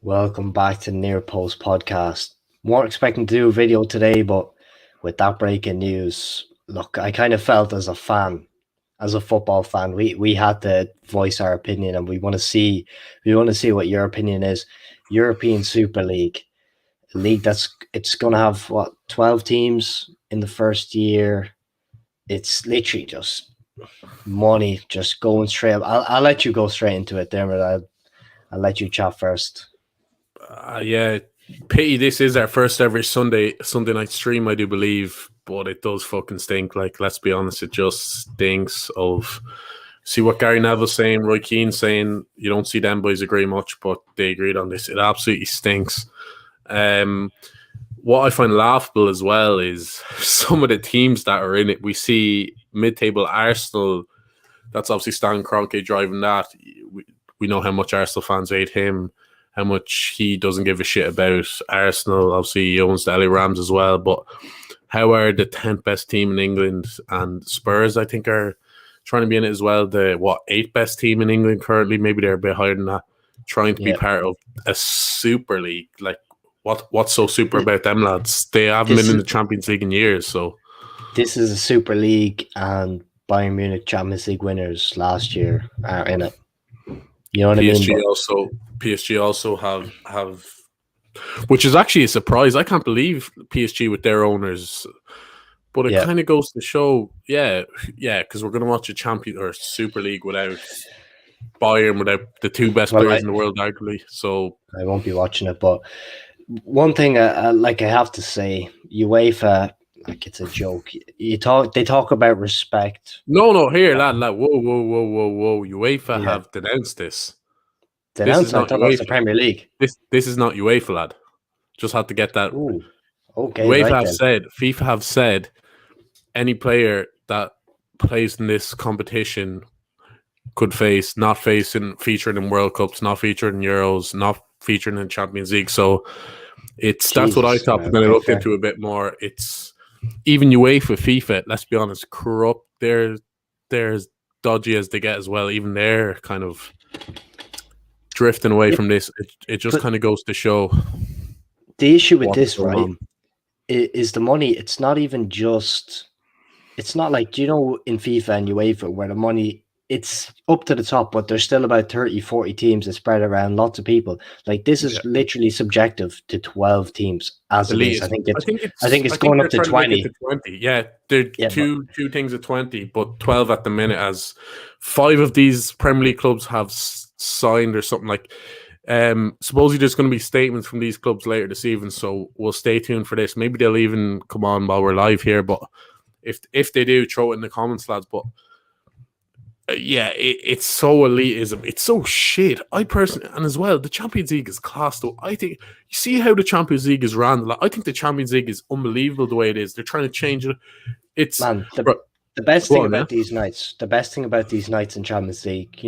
Welcome back to the Near Post podcast. Weren't expecting to do a video today, but with that breaking news, look, I kind of felt as a fan, as a football fan, we had to voice our opinion, and we want to see what your opinion is. European Super League, a league it's going to have what 12 teams in the first year. It's literally just money, just going straight. I'll let you go straight into it, Dermot. I'll let you chat first. Yeah, pity this is our first ever Sunday night stream, I do believe, but it does fucking stink. Like, let's be honest, it just stinks of. See what Gary Neville saying, Roy Keane saying, you don't see them boys agree much, but they agreed on this. It absolutely stinks. What I find laughable as well is some of the teams that are in it. We see mid-table Arsenal, that's obviously Stan Kroenke driving that. We know how much Arsenal fans hate him, how much he doesn't give a shit about Arsenal. Obviously, he owns the LA Rams as well. But how are the 10th best team in England, and Spurs, I think, are trying to be in it as well. The 8th best team in England currently? Maybe they're a bit higher than that. Trying to be part of a Super League. Like, what's so super about them lads? They haven't been in the Champions League in years. So this is a Super League, and Bayern Munich Champions League winners last year are in it. You know what PSG I mean? PSG also have, which is actually a surprise. I can't believe PSG with their owners, but it kind of goes to show, because we're going to watch a Champions or Super League without Bayern, without the two best players in the world, arguably. So I won't be watching it. But one thing, I have to say, UEFA. Like, it's a joke. They talk about respect. No, here, lad. Whoa. UEFA have denounced this. Denounced? I thought it was the Premier League. This is not UEFA, lad. Just had to get that. Ooh, okay. FIFA have said, any player that plays in this competition could face not featured in World Cups, not featured in Euros, not featured in Champions League. So that's what I thought. But then I looked into it a bit more. It's even UEFA, FIFA, let's be honest, corrupt. They're as dodgy as they get as well. Even they're kind of drifting away from this. It just kind of goes to show. The issue with this, right, is the money. It's not even just. It's not like, in FIFA and UEFA where the money, it's up to the top, but there's still about 30, 40 teams that spread around lots of people. Like, this is literally subjective to 12 teams as it is. I think it's going up to 20. Yeah, there are two things at 20, but 12 at the minute, as 5 of these Premier League clubs have signed or something. Like, supposedly there's going to be statements from these clubs later this evening, so we'll stay tuned for this. Maybe they'll even come on while we're live here, but if they do, throw it in the comments, lads. But it's so elitism. It's so shit. I personally, and as well, the Champions League is class, though. I think, you see how the Champions League is ran? Like, I think the Champions League is unbelievable the way it is. They're trying to change it. The best thing about these nights in Champions League,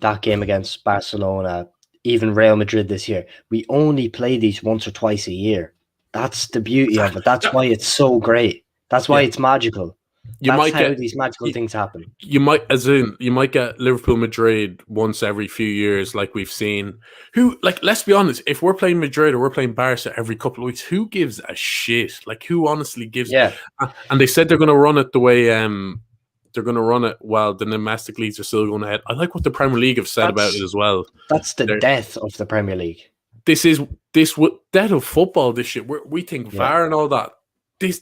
that game against Barcelona, even Real Madrid this year, we only play these once or twice a year. That's the beauty of it. That's why it's so great. That's why it's magical. That's how these magical things happen. You might get Liverpool, Madrid once every few years, like we've seen. Let's be honest, if we're playing Madrid or we're playing Barca every couple of weeks, who gives a shit? Like, who honestly gives? Yeah. And they said they're going to run it the way they're going to run it while the domestic leagues are still going ahead. I like what the Premier League have said about it as well. That's the death of the Premier League. This death of football. This shit. We think VAR and all that.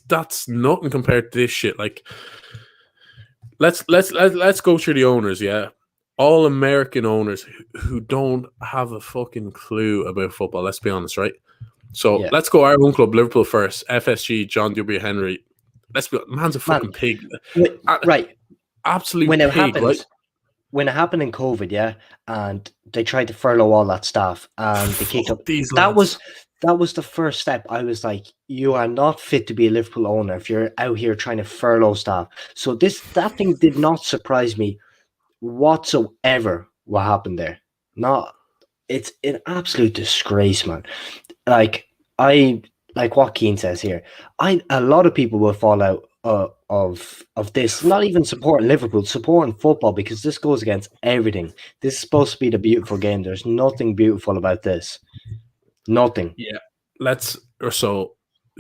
That's nothing compared to this shit. Like, let's go through the owners. Yeah, all American owners who don't have a fucking clue about football. Let's be honest, right? So let's go our own club, Liverpool first. FSG, John W. Henry. Let's be honest, man's a fucking pig. Right, absolute when it pig. Happened, right? When it happened in COVID, and they tried to furlough all that staff, and they kicked up. That was the first step. I was like, you are not fit to be a Liverpool owner if you're out here trying to furlough staff. So that thing did not surprise me whatsoever what happened there. It's an absolute disgrace, man. Like what Keane says here. A lot of people will fall out of this, not even supporting Liverpool, supporting football, because this goes against everything. This is supposed to be the beautiful game. There's nothing beautiful about this. Nothing. Yeah,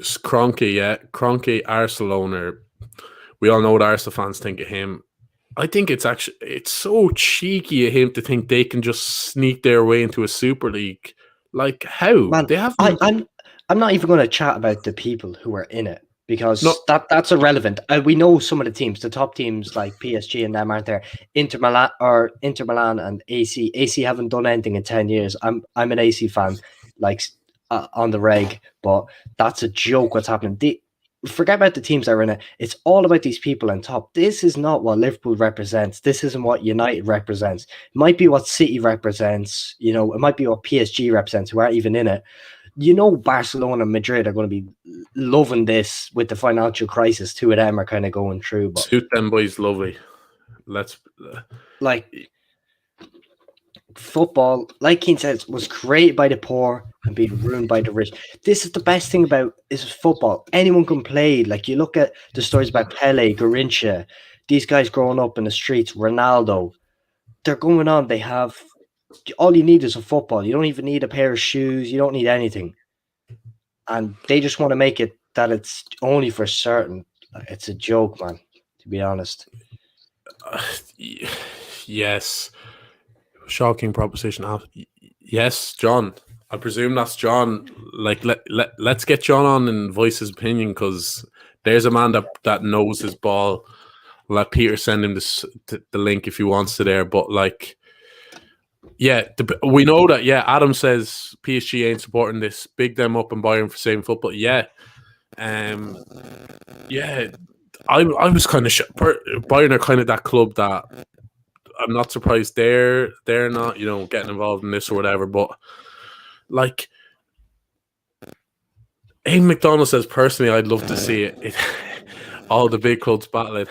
Kroenke, Kroenke, Arsenal owner. We all know what Arsenal fans think of him. I think it's so cheeky of him to think they can just sneak their way into a Super League. Like, how? Man, They have. I'm not even going to chat about the people who are in it because that's irrelevant. We know some of the teams, the top teams like PSG and them aren't there. Inter Milan and AC. AC haven't done anything in 10 years. I'm an AC fan, like on the reg, but that's a joke. What's happening? Forget about the teams that are in it. It's all about these people on top. This is not what Liverpool represents. This isn't what United represents. It might be what City represents. You know, it might be what PSG represents, who aren't even in it. You know, Barcelona and Madrid are going to be loving this with the financial crisis. Two of them are kind of going through. But suit them boys, lovely. Football, like Keane says, was created by the poor and being ruined by the rich. This is the best thing about is football. Anyone can play. Like, you look at the stories about Pele, Garrincha, these guys growing up in the streets, Ronaldo. They're going on. They have all you need is a football. You don't even need a pair of shoes. You don't need anything. And they just want to make it that it's only for certain. It's a joke, man, to be honest. Yes. Shocking proposition. Yes, John. I presume that's John. Like, let's get John on and voice his opinion, because there's a man that knows his ball. Let Peter send him the link if he wants to there. But, like, yeah, we know that. Yeah, Adam says PSG ain't supporting this. Big them up and buy him for saving football. Yeah, yeah. I was kind of Bayern are kind of that club that I'm not surprised they're not, you know, getting involved in this or whatever. But, like, Aidan McDonald says, personally, I'd love to see it all the big clubs battling.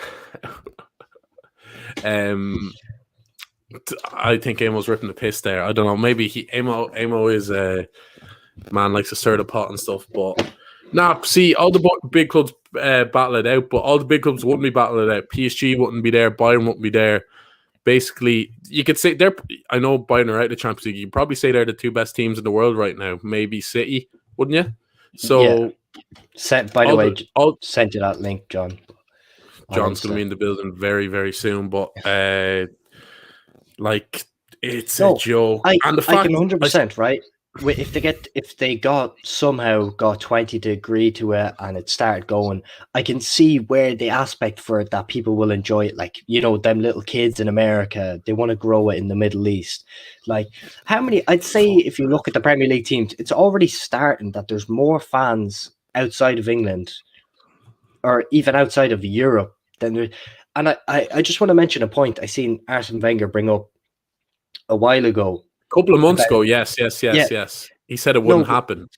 I think Amo's ripping the piss there. I don't know. Maybe Amo is a man, likes to stir the pot and stuff. But see, all the big clubs battle it out, but all the big clubs wouldn't be battling it out. PSG wouldn't be there. Bayern wouldn't be there. Basically, you could say I know Bayern are out of the Champions League. You could probably say they're the two best teams in the world right now. Maybe City, wouldn't you? So, by the way, I'll send you that link, John. John's going to be in the building very, very soon. But like, it's a joke. And the fact, I can 100% right. If they somehow got 20 to agree to it and it started going, I can see where the aspect for it that people will enjoy it. Like, you know, them little kids in America, they want to grow it in the Middle East. Like, I'd say if you look at the Premier League teams, it's already starting that there's more fans outside of England or even outside of Europe than there. And I just want to mention a point I seen Arsene Wenger bring up a while ago. Couple of months ago, yes. He said it wouldn't happen.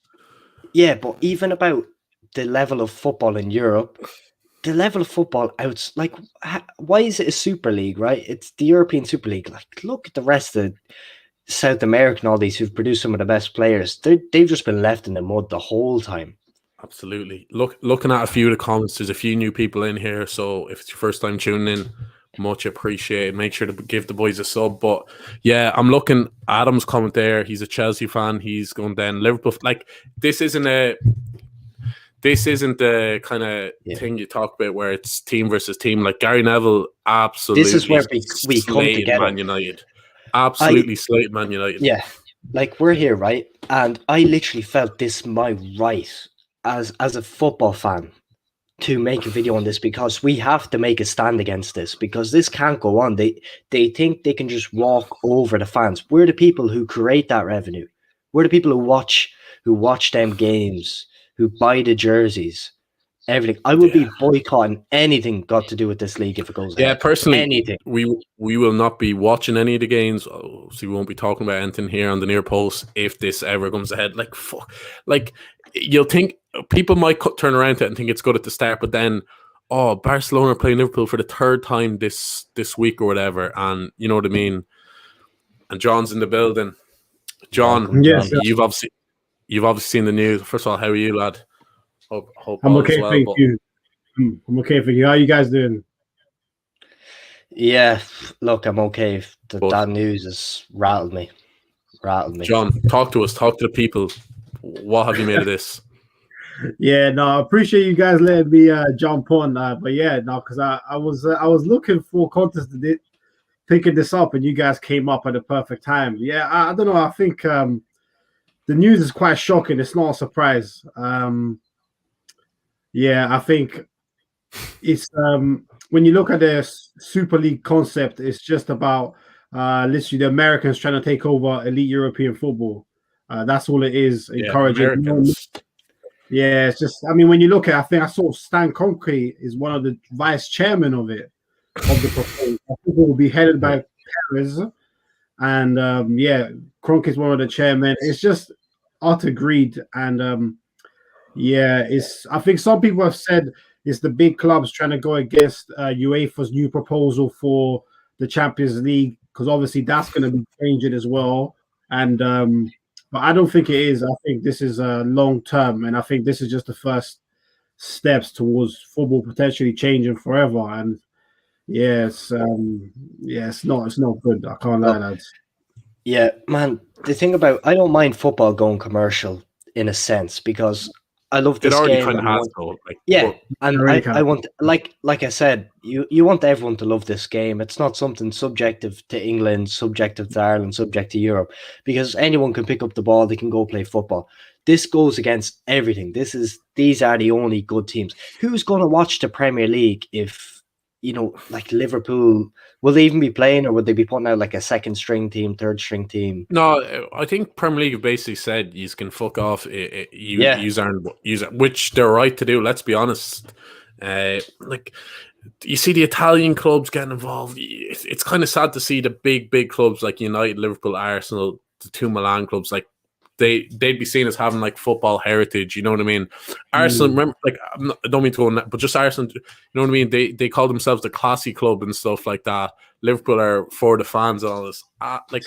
Yeah, but even about the level of football in Europe, the level of football out, like, why is it a Super League, right? It's the European Super League. Like, look at the rest of South America and all these who've produced some of the best players. They've just been left in the mud the whole time. Absolutely. Looking at a few of the comments, there's a few new people in here, so if it's your first time tuning in, much appreciated. Make sure to give the boys a sub. But yeah, I'm looking Adam's comment there. He's a Chelsea fan. He's going down Liverpool. Like, this isn't the kind of thing you talk about where it's team versus team. Like, Gary Neville absolutely. This is where we come together. Man United. Absolutely slated Man United. Yeah, like, we're here, right? And I literally felt this my right as a football fan to make a video on this, because we have to make a stand against this, because this can't go on. They think they can just walk over the fans. We're the people who create that revenue. We're the people who watch them games, who buy the jerseys, everything. I would be boycotting anything got to do with this league if it goes ahead. Personally, anything. We will not be watching any of the games, so we won't be talking about anything here on the Near Post if this ever comes ahead. Like, fuck. Like, you'll think people might turn around to it and think it's good at the start, but then, Barcelona are playing Liverpool for the third time this week or whatever, and you know what I mean. And John's in the building. John, yes, you've obviously seen the news. First of all, how are you, lad? Hope I'm okay, thank you. I'm okay, thank you. How are you guys doing? Yeah, look, I'm okay. That news has rattled me. John, talk to us. Talk to the people. what have you made of this? Yeah, no, I appreciate you guys letting me jump on. But yeah, no, because I was looking for content picking this up, and you guys came up at the perfect time. Yeah, I don't know. I think the news is quite shocking. It's not a surprise. Yeah, I think it's when you look at the Super League concept, it's just about literally the Americans trying to take over elite European football. That's all it is, Yeah, encouraging. Americans. Yeah, it's just, I mean, when you look at I think I saw Stan Kroenke is one of the vice chairman of the proposal. I think it will be headed by Paris. And yeah, Kroenke is one of the chairmen. It's just utter greed. And yeah, I think some people have said it's the big clubs trying to go against UEFA's new proposal for the Champions League, because obviously that's going to be changing as well. And but I don't think it is. I think this is long term, and I think this is just the first steps towards football potentially changing forever. And yes, it's not good. I can't lie, lads. Yeah, man. The thing about I don't mind football going commercial in a sense because I love this it already game. Kind of has though. Yeah, and I want like I said, you want everyone to love this game. It's not something subjective to England, subjective to Ireland, subject to Europe, because anyone can pick up the ball, they can go play football. This goes against everything. These are the only good teams. Who's going to watch the Premier League if like Liverpool? Will they even be playing, or would they be putting out like a second string team, third string team? No, I think Premier League basically said you can fuck off. Use which they're right to do. Let's be honest. Like you see the Italian clubs getting involved. It's kind of sad to see the big clubs like United, Liverpool, Arsenal, the two Milan clubs. Like they'd be seen as having like football heritage. You know what I mean? Arsenal, remember, like I don't mean to go on that, but just Arsenal. You know what I mean? They call themselves the classy club and stuff like that. Liverpool are for the fans and all this. Like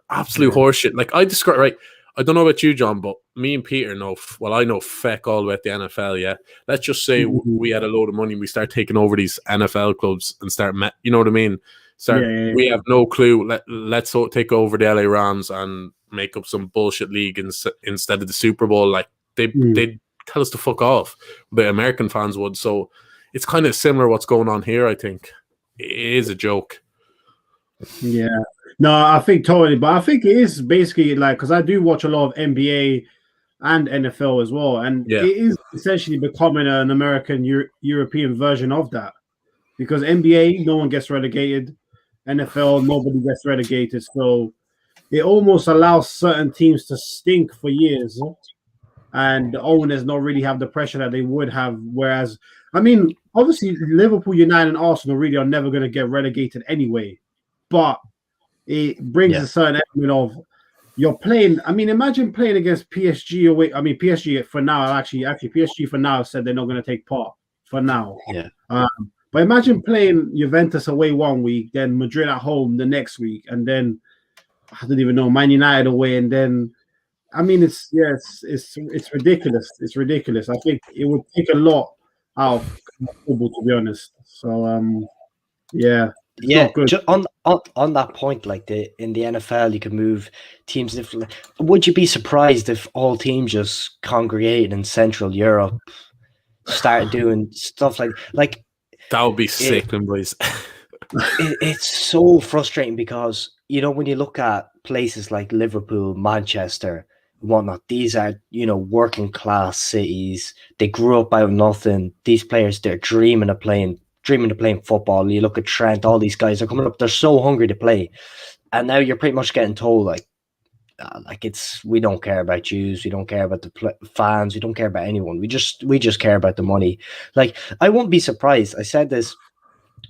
absolute horseshit. Like I describe, right? I don't know about you, John, but me and Peter know. Well, I know feck all about the NFL. Yeah, let's just say we had a load of money. We start taking over these NFL clubs and start. You know what I mean? We have no clue. Let's take over the LA Rams and make up some bullshit league instead of the Super Bowl. Like they'd tell us to fuck off. The American fans would. So it's kind of similar what's going on here. I think it is a joke. Yeah, no, I think totally, but I think it is basically like, because I do watch a lot of NBA and NFL as well, and it is essentially becoming an American European version of that, because NBA no one gets relegated, NFL nobody gets relegated, so it almost allows certain teams to stink for years, and the owners not really have the pressure that they would have. Whereas, I mean, obviously Liverpool, United, and Arsenal really are never going to get relegated anyway. But it brings a certain element of you're playing. I mean, imagine playing against PSG away. I mean, PSG for now, actually, PSG for now said they're not going to take part for now. Yeah. But imagine playing Juventus away one week, then Madrid at home the next week, and then I don't even know, Man United away, and then I mean, it's ridiculous. It's ridiculous. I think it would take a lot out of football, to be honest. So yeah. Yeah, on that point, like in the NFL, you can move teams differently. Would you be surprised if all teams just congregated in Central Europe, started doing stuff like that would be sick, boys. It's so frustrating because when you look at places like Liverpool, Manchester, and whatnot, these are working class cities. They grew up out of nothing. These players, they're dreaming of playing football. You look at Trent, all these guys are coming up, they're so hungry to play, and now you're pretty much getting told like we don't care about Jews, we don't care about the fans, we don't care about anyone, we just care about the money. Like, I won't be surprised, I said this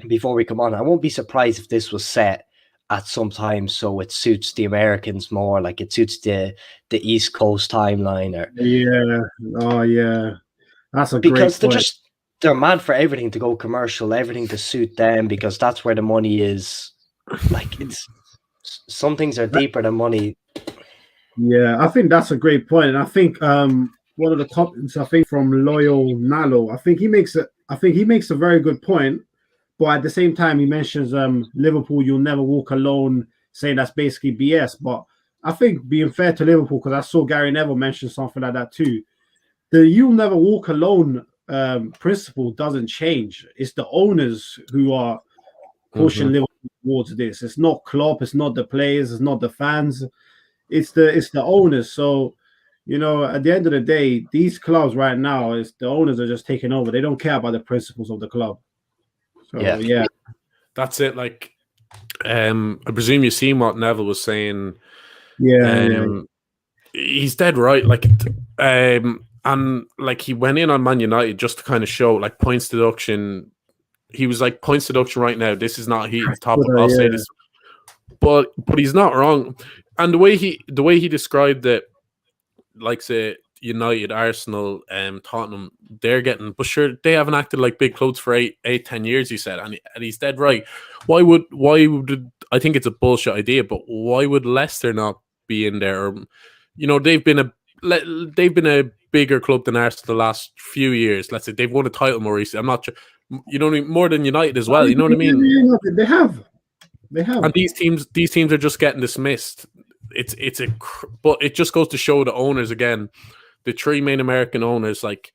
before we come on, I won't be surprised if this was set at some time so it suits the Americans more, like it suits the East Coast timeline, that's a because great point. They're mad for everything to go commercial, everything to suit them, because that's where the money is. Like, some things are deeper than money. Yeah, I think that's a great point. And I think one of the comments, I think from Loyal Nalo, I think he makes a very good point. But at the same time, he mentions Liverpool, you'll never walk alone, saying that's basically BS. But I think being fair to Liverpool, because I saw Gary Neville mention something like that too. The "you'll never walk alone" principle doesn't change. It's the owners who are pushing Liverpool towards this. It's not Klopp, it's not the players, it's not the fans, it's the owners. So, at the end of the day, these clubs right now, is the owners are just taking over. They don't care about the principles of the club. So yeah. That's it. Like, I presume you've seen what Neville was saying. Yeah. He's dead right. Like, and like he went in on Man United just to kind of show like points deduction. He was like, points deduction right now. This is not top. I'll say this, but he's not wrong. And the way he described it, like say United, Arsenal, Tottenham, they're getting, but sure they haven't acted like big clubs for 10 years. He said, and he's dead right. Why would I think it's a bullshit idea? But why would Leicester not be in there? Or, they've been a bigger club than Arsenal the last few years. Let's say they've won a title more recently. I'm not sure, more than United as well. You know what I mean? They have. And these teams are just getting dismissed. But it just goes to show the owners again, the three main American owners, like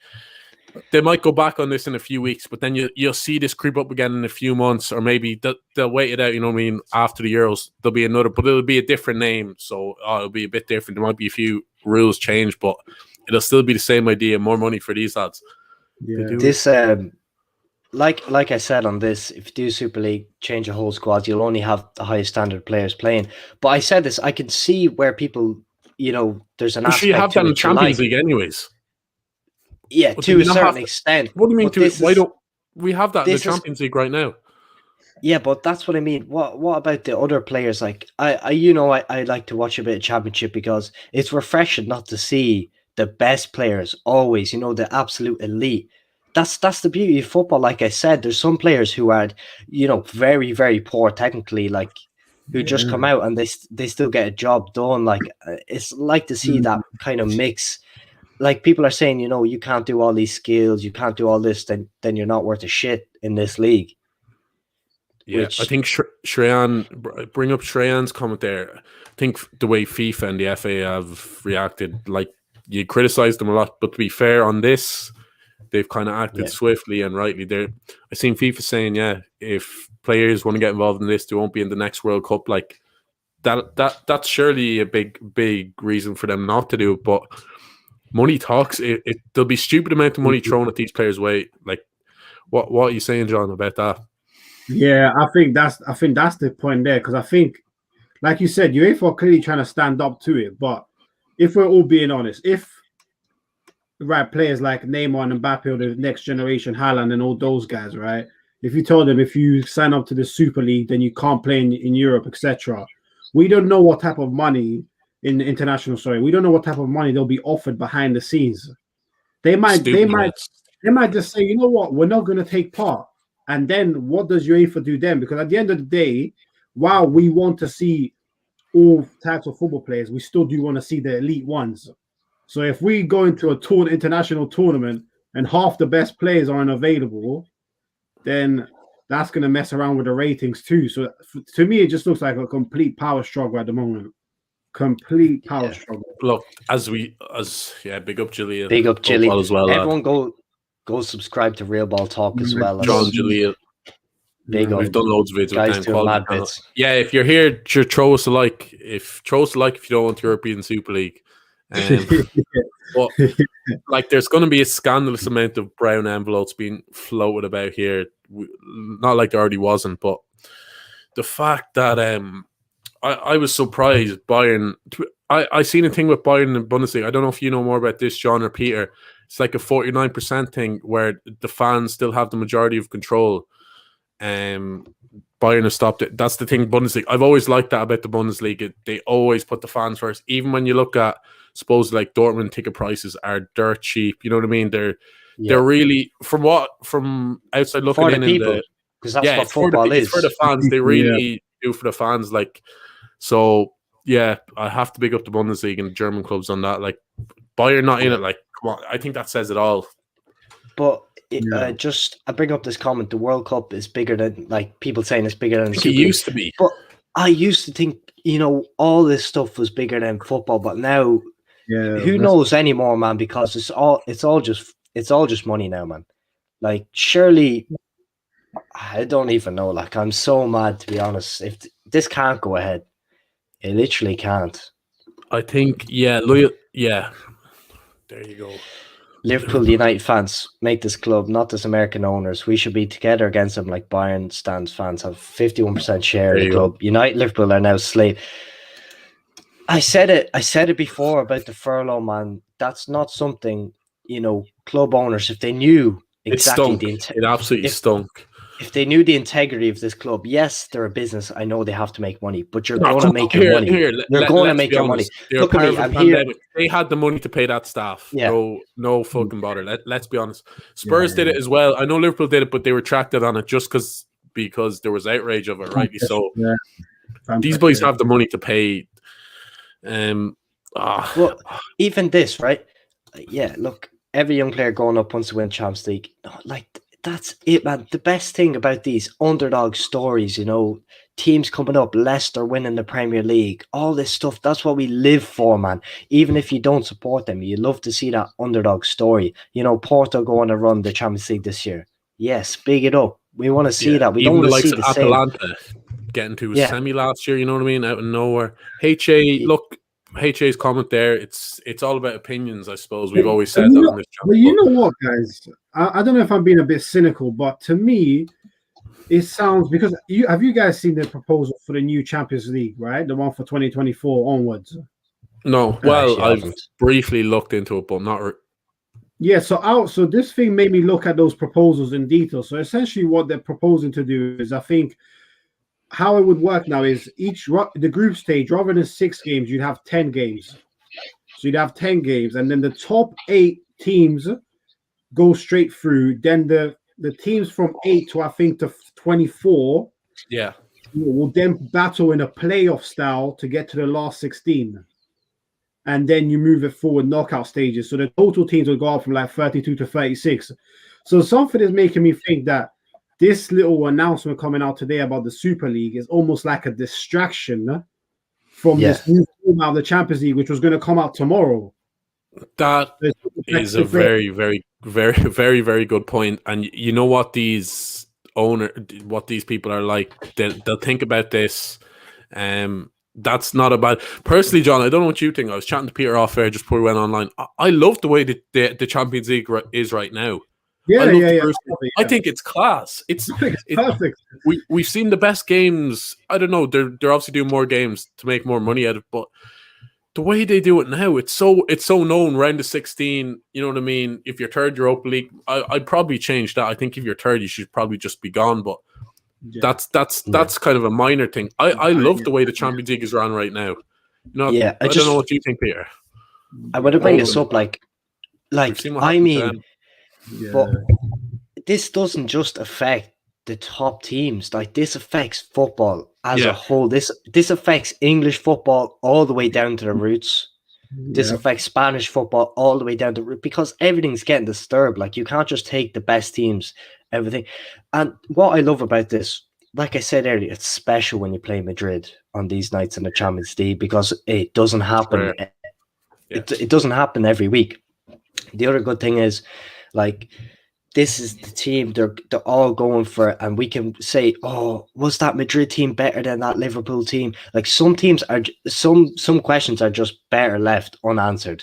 they might go back on this in a few weeks, but then you'll see this creep up again in a few months, or maybe they'll wait it out. You know what I mean? After the Euros, there'll be another, but it'll be a different name, so it'll be a bit different. There might be a few rules change, but it'll still be the same idea. More money for these lads. Yeah. This like I said on this, if you do Super League, change a whole squad, you'll only have the highest standard players playing. But I said this, I can see where people, there's an aspect. You have that in Champions League anyways. Yeah, to a certain extent. What do you mean? Why don't we have that in the Champions League right now? Yeah, but that's what I mean. What about the other players? Like I like to watch a bit of Championship because it's refreshing not to see the best players always. The absolute elite. That's the beauty of football. Like I said, there's some players who are, very, very poor technically, like who just come out and they still get a job done. Like it's like to see that kind of mix. Like people are saying, you can't do all these skills, you can't do all this, then you're not worth a shit in this league. Yeah, I think Shreyan, bring up Shreyan's comment there. I think the way FIFA and the FA have reacted, like you criticize them a lot, but to be fair on this, they've kind of acted swiftly and rightly. I seen FIFA saying, if players want to get involved in this, they won't be in the next World Cup. Like that's surely a big reason for them not to do it. But money talks. There'll be stupid amount of money thrown at these players' way. Like, what are you saying, John, about that? Yeah, I think that's the point there, because I think, like you said, UEFA are clearly trying to stand up to it. But if we're all being honest, if players like Neymar and Mbappe or the next generation, Haaland and all those guys, right? If you told them if you sign up to the Super League, then you can't play in Europe, etc. We don't know what type of money we don't know what type of money they'll be offered behind the scenes. They might just say, you know what, we're not going to take part. And then what does UEFA do then? Because at the end of the day, while we want to see all types of football players, we still do want to see the elite ones. So if we go into a international tournament and half the best players aren't available, then that's going to mess around with the ratings too. So to me, it just looks like a complete power struggle at the moment. Complete power struggle. Look, big up Jaleel. Big up Jaleel as well. Everyone go subscribe to Real Ball Talk as well. John Jaleel. Big up. We've done loads of videos guys with doing mad bits. Yeah, if you're here, throw us a like. If you don't want European Super League. But like, there's going to be a scandalous amount of brown envelopes being floated about here. Not like there already wasn't, but the fact that I was surprised Bayern. I seen a thing with Bayern in Bundesliga. I don't know if you know more about this, John or Peter. It's like a 49% thing where the fans still have the majority of control. Bayern have stopped it. That's the thing, Bundesliga. I've always liked that about the Bundesliga. They always put the fans first. Even when you look at, suppose, like Dortmund ticket prices are dirt cheap. You know what I mean? They're really, from outside looking for in, the people, because that's what football is. It's for the fans. They really do for the fans. Like, so yeah, I have to big up the Bundesliga and the German clubs on that. Like, Bayern not in it. Like, come on, I think that says it all. But I bring up this comment: the World Cup is bigger than, like, people saying it's bigger than it used to be. But I used to think, all this stuff was bigger than football, but now, who knows anymore, man? Because it's all just money now, man. Like, surely, I don't even know. Like, I'm so mad, to be honest. If this can't go ahead, it literally can't. I think, there you go. Liverpool United fans, make this club, not this American owners. We should be together against them like Bayern stands fans have 51% share of the club. United Liverpool are now slave. I said it before about the furlough, man. That's not something, club owners, if they knew exactly it absolutely stunk. If they knew the integrity of this club, yes, they're a business. I know they have to make money, but you're going to make your money. You're going to make your money. Look at me, I'm here. They had the money to pay that staff. Yeah. No fucking bother. Let's be honest. Spurs did it as well. I know Liverpool did it, but they retracted on it just because there was outrage of it, rightly so. Yeah. These boys have the money to pay. Well, even this, right? Yeah, look, every young player going up wants to win Champions League. That's it, man. The best thing about these underdog stories, teams coming up, Leicester winning the Premier League, all this stuff, that's what we live for, man. Even if you don't support them, you love to see that underdog story. Porto going to run the Champions League this year. Yes, big it up. We want to see that. We don't want to see the Atalanta getting to a semi last year, you know what I mean? Out of nowhere. Look, HA's comment there, it's all about opinions, I suppose. We've always said that on this channel. But you know what, guys? I don't know if I'm being a bit cynical, but to me, it sounds, because have you guys seen the proposal for the new Champions League, right? The one for 2024 onwards? No. Well, I've briefly looked into it, but not. Yeah, so this thing made me look at those proposals in detail. So essentially what they're proposing to do is, I think, how it would work now is the group stage, rather than 6 games, you'd have 10 games. So you'd have 10 games, and then the top 8 teams go straight through. Then the teams from 8 to, I think, to 24 will then battle in a playoff style to get to the last 16. And then you move it forward knockout stages. So the total teams will go up from like 32 to 36. So something is making me think that this little announcement coming out today about the Super League is almost like a distraction from this new format of the Champions League, which was going to come out tomorrow. That is a very, very, very, very, very good point. And you know what these people are like? They'll think about this. That's not a bad. Personally, John, I don't know what you think. I was chatting to Peter off air just before we went online. I love the way that the Champions League is right now. I think it's class. It's perfect. We've seen the best games. I don't know. They're obviously doing more games to make more money out of it, but the way they do it now, it's so known. Round of 16, you know what I mean? If you're third Europa League, I'd probably change that. I think if you're third, you should probably just be gone. But that's kind of a minor thing. I love the way the Champions League is run right now. I don't know what you think, Peter. I want to bring this up, but this doesn't just affect the top teams. Like, this affects football as a whole. This affects English football all the way down to the roots. This affects Spanish football all the way down to root, because everything's getting disturbed. Like, you can't just take the best teams, everything. And what I love about this, like I said earlier, it's special when you play Madrid on these nights in the Champions League, because it doesn't happen. It doesn't happen every week. The other good thing is, like, this is the team they're all going for, and we can say, oh, was that Madrid team better than that Liverpool team? Like, some teams are, some questions are just better left unanswered.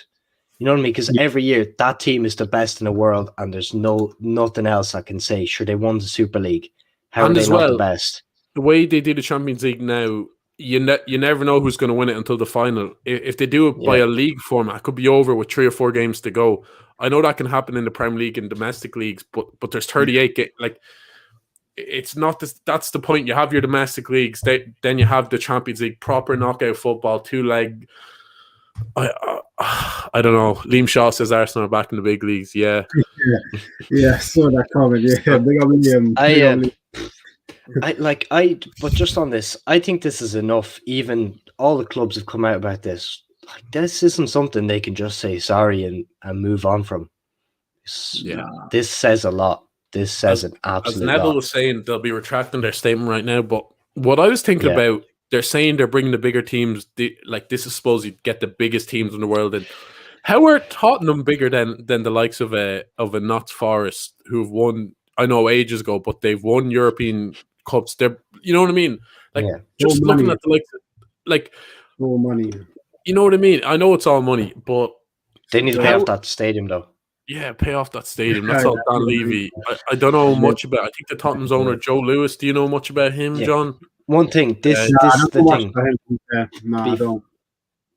You know what I mean? Because every year that team is the best in the world, and there's nothing else I can say. Sure, they won the Super League. How are they not the best? The way they do the Champions League now, you never know who's going to win it until the final. If they do it by a league format, it could be over with 3 or 4 games to go. I know that can happen in the Premier League and domestic leagues, but there's 38 like, it's not this. That's the point. You have your domestic leagues, then you have the Champions League, proper knockout football, 2-leg. I don't know. Liam Shaw says Arsenal are back in the big leagues. Yeah, saw that comment. But just on this, I think this is enough. Even all the clubs have come out about this. Like, this isn't something they can just say sorry and move on from. This says a lot. This says an absolute lot. As Neville was saying, they'll be retracting their statement right now. But what I was thinking about they're saying they're bringing the bigger teams. Like this is supposed to get the biggest teams in the world. And how are Tottenham bigger than the likes of a Notts Forest, who've won? I know ages ago, but they've won European cups. They're, you know what I mean? Like just looking at the like more money. You know what I mean? I know it's all money, but they need to pay off that stadium though. Yeah, pay off that stadium. That's all Dan Levy. I don't know much about. I think the Tottenham's owner, Joe Lewis. Do you know much about him, John? One thing. This is the thing. No, I don't.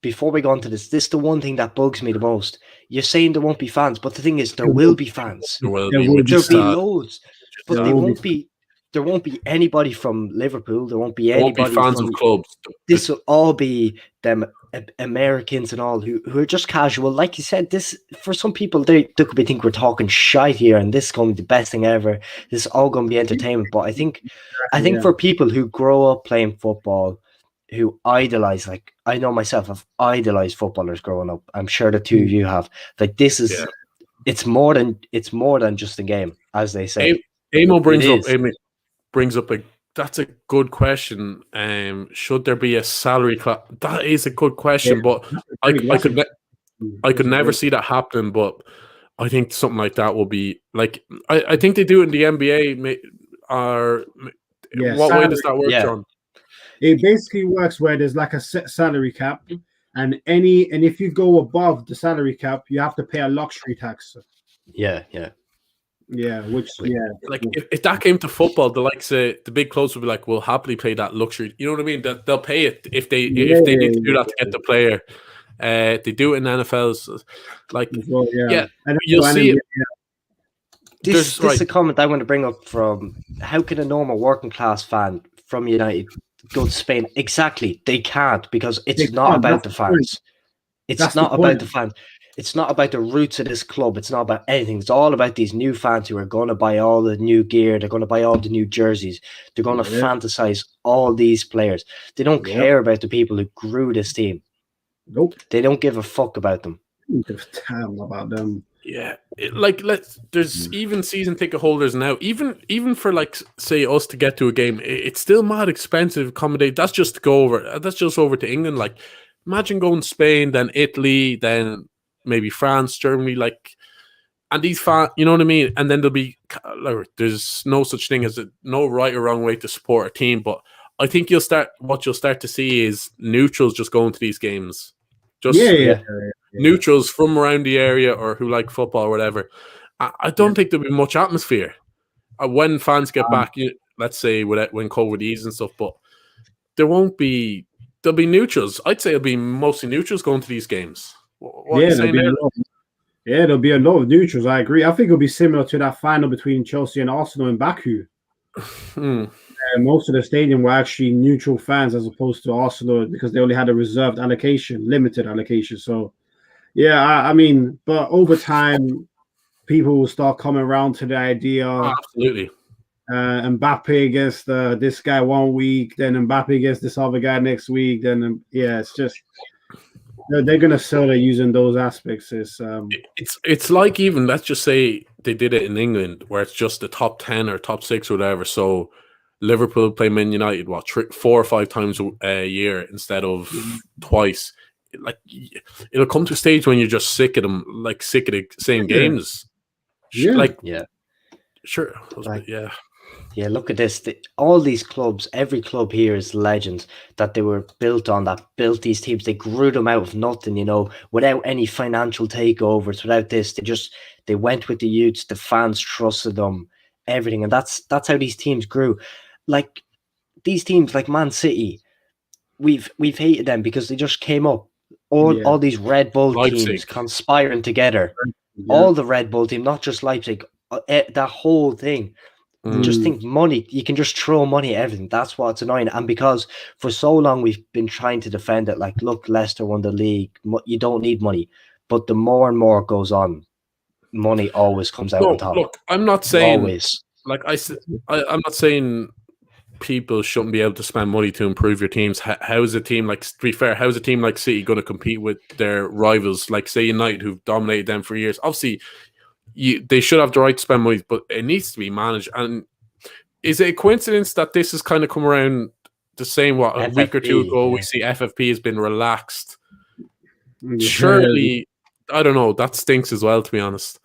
Before we go on to this is the one thing that bugs me the most. You're saying there won't be fans, but the thing is, there will be fans. There'll be loads, but there won't be anybody from Liverpool. There won't be anybody fans of clubs. This will all be them Americans and all who are just casual. Like you said, this for some people they could be think we're talking shite here, and this is going to be the best thing ever. This is all going to be entertainment. But I think for people who grow up playing football, who idolize, like I know myself, I've idolized footballers growing up. I'm sure the two of you have. Like this is, it's more than just a game, as they say. Amo brings up that's a good question. Should there be a salary cap? That is a good question, but I could never see that happening. But I think something like that will be like I think they do it in the NBA. What way does that work, John? It basically works where there's like a set salary cap, and if you go above the salary cap, you have to pay a luxury tax. Yeah. Like if that came to football, the likes of the big clubs would be like, we'll happily pay that luxury. You know what I mean? They'll pay it if they need to do that to get the player. They do it in NFLs. Like you'll see it. This is a comment I want to bring up from how can a normal working class fan from United go to Spain? Exactly, they can't because it's not about the fans. It's not about the fans. It's not about the roots of this club. It's not about anything. It's all about these new fans who are going to buy all the new gear. They're going to buy all the new jerseys. They're going to fantasize all these players. They don't care about the people who grew this team. Nope. They don't give a fuck about them. Give a damn about them. Yeah, there's even season ticket holders now. Even for like say us to get to a game, it's still mad expensive. Accommodate. That's just to go over. That's just over to England. Like, imagine going to Spain, then Italy, then maybe France, Germany. Like, and these fans, you know what I mean. And then there's no such thing as no right or wrong way to support a team. But I think you'll start to see is neutrals just going to these games. Neutrals from around the area or who like football or whatever. I don't think there'll be much atmosphere when fans get back. Let's say when COVID eases and stuff, but there'll be neutrals. I'd say it'll be mostly neutrals going to these games. There'll be a lot of neutrals. I agree. I think it'll be similar to that final between Chelsea and Arsenal in Baku. Most of the stadium were actually neutral fans as opposed to Arsenal because they only had a reserved allocation, limited allocation. So, I mean, but over time, people will start coming around to the idea. Absolutely. Mbappe against this guy 1 week, then Mbappe against this other guy next week. Then, it's just they're going to sell it using those aspects. It's like even, let's just say they did it in England where it's just the top 10 or top 6 or whatever. So, Liverpool play Man United 4 or 5 times a year instead of twice. Like it'll come to a stage when you're just sick of them, like sick of the same games. Sure. Look at this. All these clubs, every club here is legends that they were built on. That built these teams. They grew them out of nothing, without any financial takeovers. Without this, they went with the youths. The fans trusted them. Everything, and that's how these teams grew. Like these teams, like Man City, we've hated them because they just came up. All these Red Bull teams conspiring together. All the Red Bull team, not just Leipzig. That whole thing. Just think money. You can just throw money at everything. That's what's annoying. And because for so long we've been trying to defend it. Like, look, Leicester won the league. You don't need money. But the more and more it goes on, money always comes out on top. Look, I'm not saying always. Like I'm not saying people shouldn't be able to spend money to improve your teams. How's a team like, to be fair, how's a team like City going to compete with their rivals, like say United, who've dominated them for years? Obviously, they should have the right to spend money, but it needs to be managed. And is it a coincidence that this has kind of come around the same. What a FFP, week or two ago, yeah. we see FFP has been relaxed. Surely, I don't know. That stinks as well, to be honest.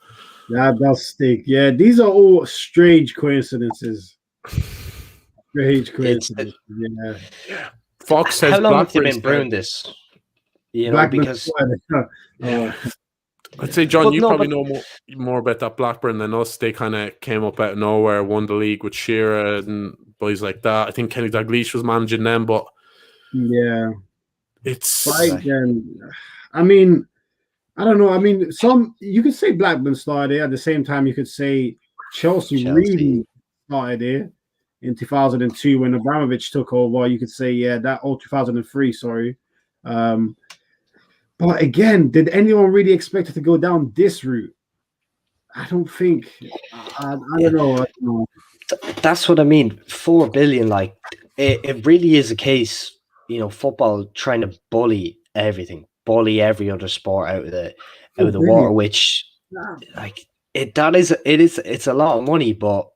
That does stink. Yeah, these are all strange coincidences. Strange coincidences. Yeah. Fox says how long have they Blackburn's been brewing this? Because I'd say, John, you probably know more about that Blackburn than us. They kind of came up out of nowhere, won the league with Shearer and boys like that. I think Kenny Dalglish was managing them, but it's I mean, I don't know. I mean, you could say Blackburn started there. At the same time, you could say Chelsea. Really started there in 2002 when Abramovich took over. You could say, 2003. Sorry. But again, did anyone really expect it to go down this route? I don't think. I don't know. That's what I mean. 4 billion, like it really is a case. Football trying to bully everything, bully every other sport out of the water. Which, it's a lot of money, but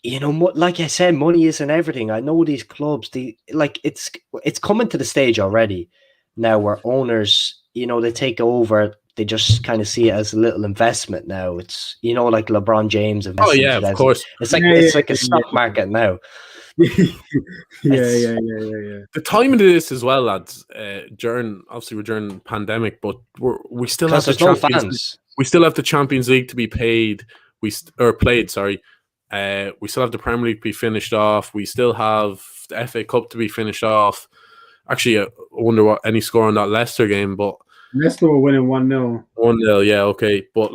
like I said, money isn't everything. I know these clubs. It's coming to the stage already now where owners, they take over. They just kind of see it as a little investment now. It's like LeBron James investing. Oh yeah, of course. It's like a stock market now. The timing of this as well, lads. During pandemic, but we still have the Champions. We still have the Champions League to be played. Played. Sorry. We still have the Premier League to be finished off. We still have the FA Cup to be finished off. Actually, I wonder what any score on that Leicester game, but Leicester were winning 1-0. 1-0, yeah, okay. But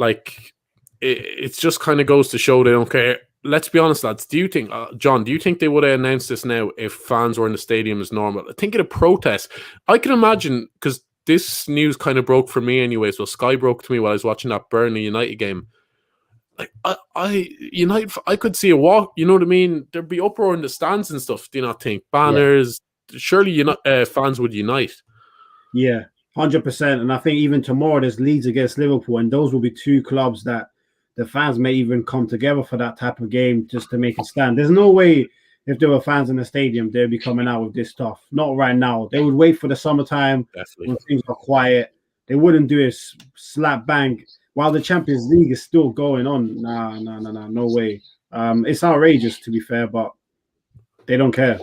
it just kind of goes to show they don't care. Let's be honest, lads. Do you think, John, they would have announced this now if fans were in the stadium as normal? I think in a protest, I can imagine, because this news kind of broke for me anyways. Well, Sky broke to me while I was watching that Burnley United game. United, I could see a walk. You know what I mean? There'd be uproar in the stands and stuff. Do you not think? Banners. Yeah. Surely, fans would unite. Yeah, 100%. And I think even tomorrow there's Leeds against Liverpool, and those will be two clubs that the fans may even come together for that type of game just to make a stand. There's no way if there were fans in the stadium they'd be coming out with this stuff. Not right now. They would wait for the summertime. Definitely. When things are quiet. They wouldn't do a slap bang while the Champions League is still going on. Nah, no way. It's outrageous, to be fair, but they don't care.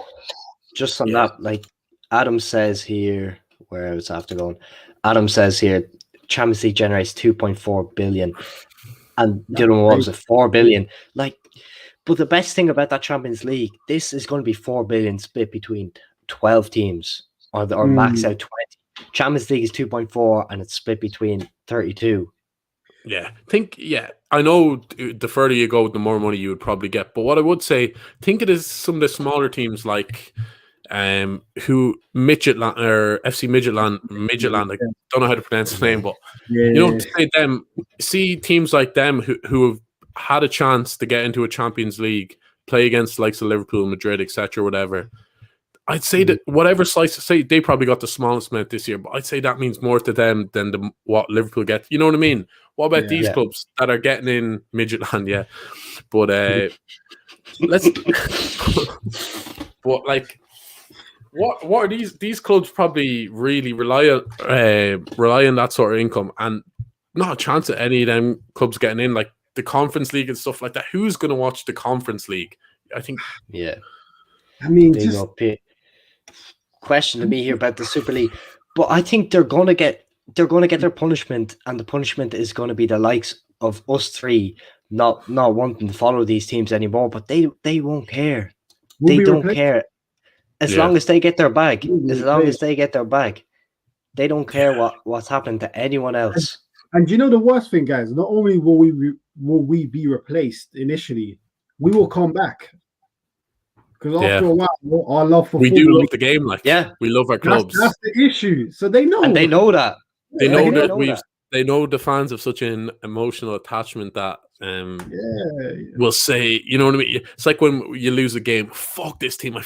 Just on that, like Adam says here, where I was after going, Adam says here, Champions League generates 2.4 billion, and the other one was 4 billion. But the best thing about that Champions League, this is going to be 4 billion split between 12 teams, or max out 20. Champions League is 2.4, and it's split between 32. Yeah, I know the further you go, the more money you would probably get. But what I would say, think it is some of the smaller teams like Midgetland or FC Midgetland. I don't know how to pronounce the name, but say them, see teams like them who have had a chance to get into a Champions League, play against the likes of Liverpool, Madrid, etc., whatever. I'd say that whatever slice, say they probably got the smallest amount this year, but I'd say that means more to them than what Liverpool get. You know what I mean? What about these clubs that are getting in Midgetland? Yeah, but what are these clubs probably really rely on that sort of income, and not a chance at any of them clubs getting in, like the Conference League and stuff like that. Who's going to watch the Conference League? I think. Yeah. I mean, question to me here about the Super League, but I think they're going to get their punishment, and the punishment is going to be the likes of us three not wanting to follow these teams anymore. But they won't care. They don't care as long as they get their bag. As long as they get their bag, they don't care what's happening to anyone else. And you know the worst thing, guys? Not only will we be replaced initially, we will come back. Because after a while, our love for we do love the game, we love our clubs. That's the issue. So they know, and they know that. They know that they know the fans have such an emotional attachment that will say, you know what I mean? It's like when you lose a game, fuck this team,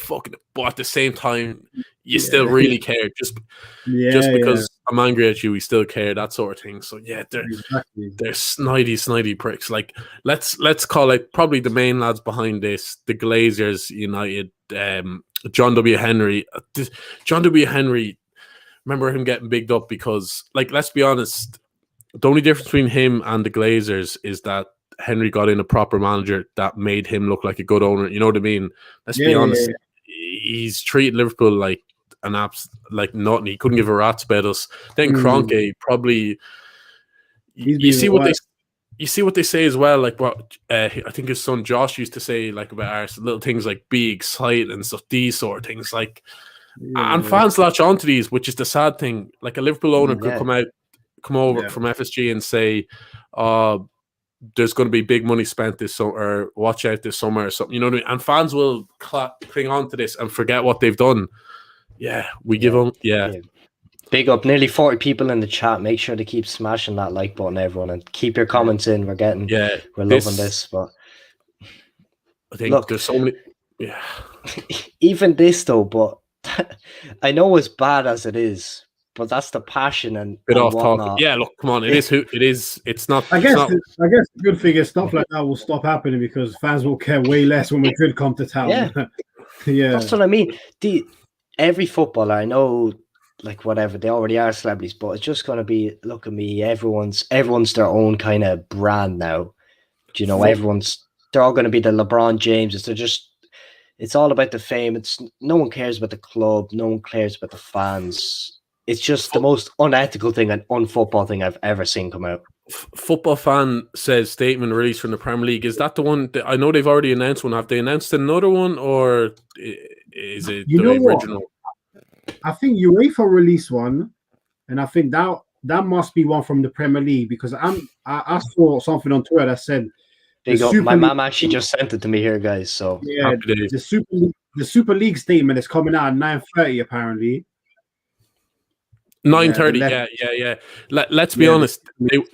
but at the same time, you still really care just because I'm angry at you, we still care, that sort of thing. So yeah, they're snidey pricks. Like let's call it probably the main lads behind this, the Glazers United, John W. Henry. John W. Henry, remember him getting bigged up because, like, let's be honest, the only difference between him and the Glazers is that Henry got in a proper manager that made him look like a good owner. You know what I mean? Let's be honest. He's treated Liverpool like an like nothing. He couldn't give a rat's about us. Then Kroenke probably. You see what they say as well. Like what I think his son Josh used to say, like about ours, little things like be excited and stuff. These sort of things, like, and fans latch onto these, which is the sad thing. Like a Liverpool owner could come over from FSG and say, there's going to be big money spent this summer, or watch out this summer or something. You know what I mean? And fans will cling on to this and forget what they've done. Yeah, we give them. Yeah. Big up, nearly 40 people in the chat. Make sure to keep smashing that like button, everyone, and keep your comments in. We're loving this. But I think there's so many. Yeah. Even this though, but I know as bad as it is, but that's the passion and whatnot. Yeah, look, come on, it is. It's not. I guess the good thing is stuff like that will stop happening because fans will care way less when Madrid come to town. Yeah, that's what I mean. Every footballer, I know, like whatever, they already are celebrities, but it's just gonna be, look at me, everyone's their own kind of brand now. Do you know? They're all gonna be the LeBron Jameses. It's all about the fame. No one cares about the club. No one cares about the fans. It's just the most unethical thing and unfootball thing I've ever seen come out. Football Fan says statement released from the Premier League. Is that the one? I know they've already announced one. Have they announced another one, or is it the original? I think UEFA released one, and I think that must be one from the Premier League because I saw something on Twitter that said my mom actually just sent it to me here, guys. So yeah, the Super League statement is coming out at 9:30 apparently. 9:30, yeah. Let's be honest,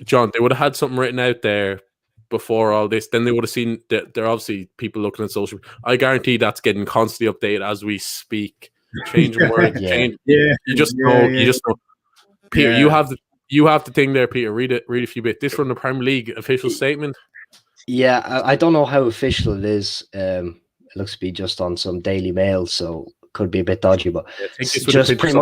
John. They would have had something written out there before all this. Then they would have seen that there are obviously people looking at social. I guarantee that's getting constantly updated as we speak. Changing words, change. Yeah, you just know. Peter, you have the thing there, Peter. Read a few bits. This from the Premier League official statement. Yeah, I don't know how official it is. It looks to be just on some Daily Mail, so could be a bit dodgy, but it's just pretty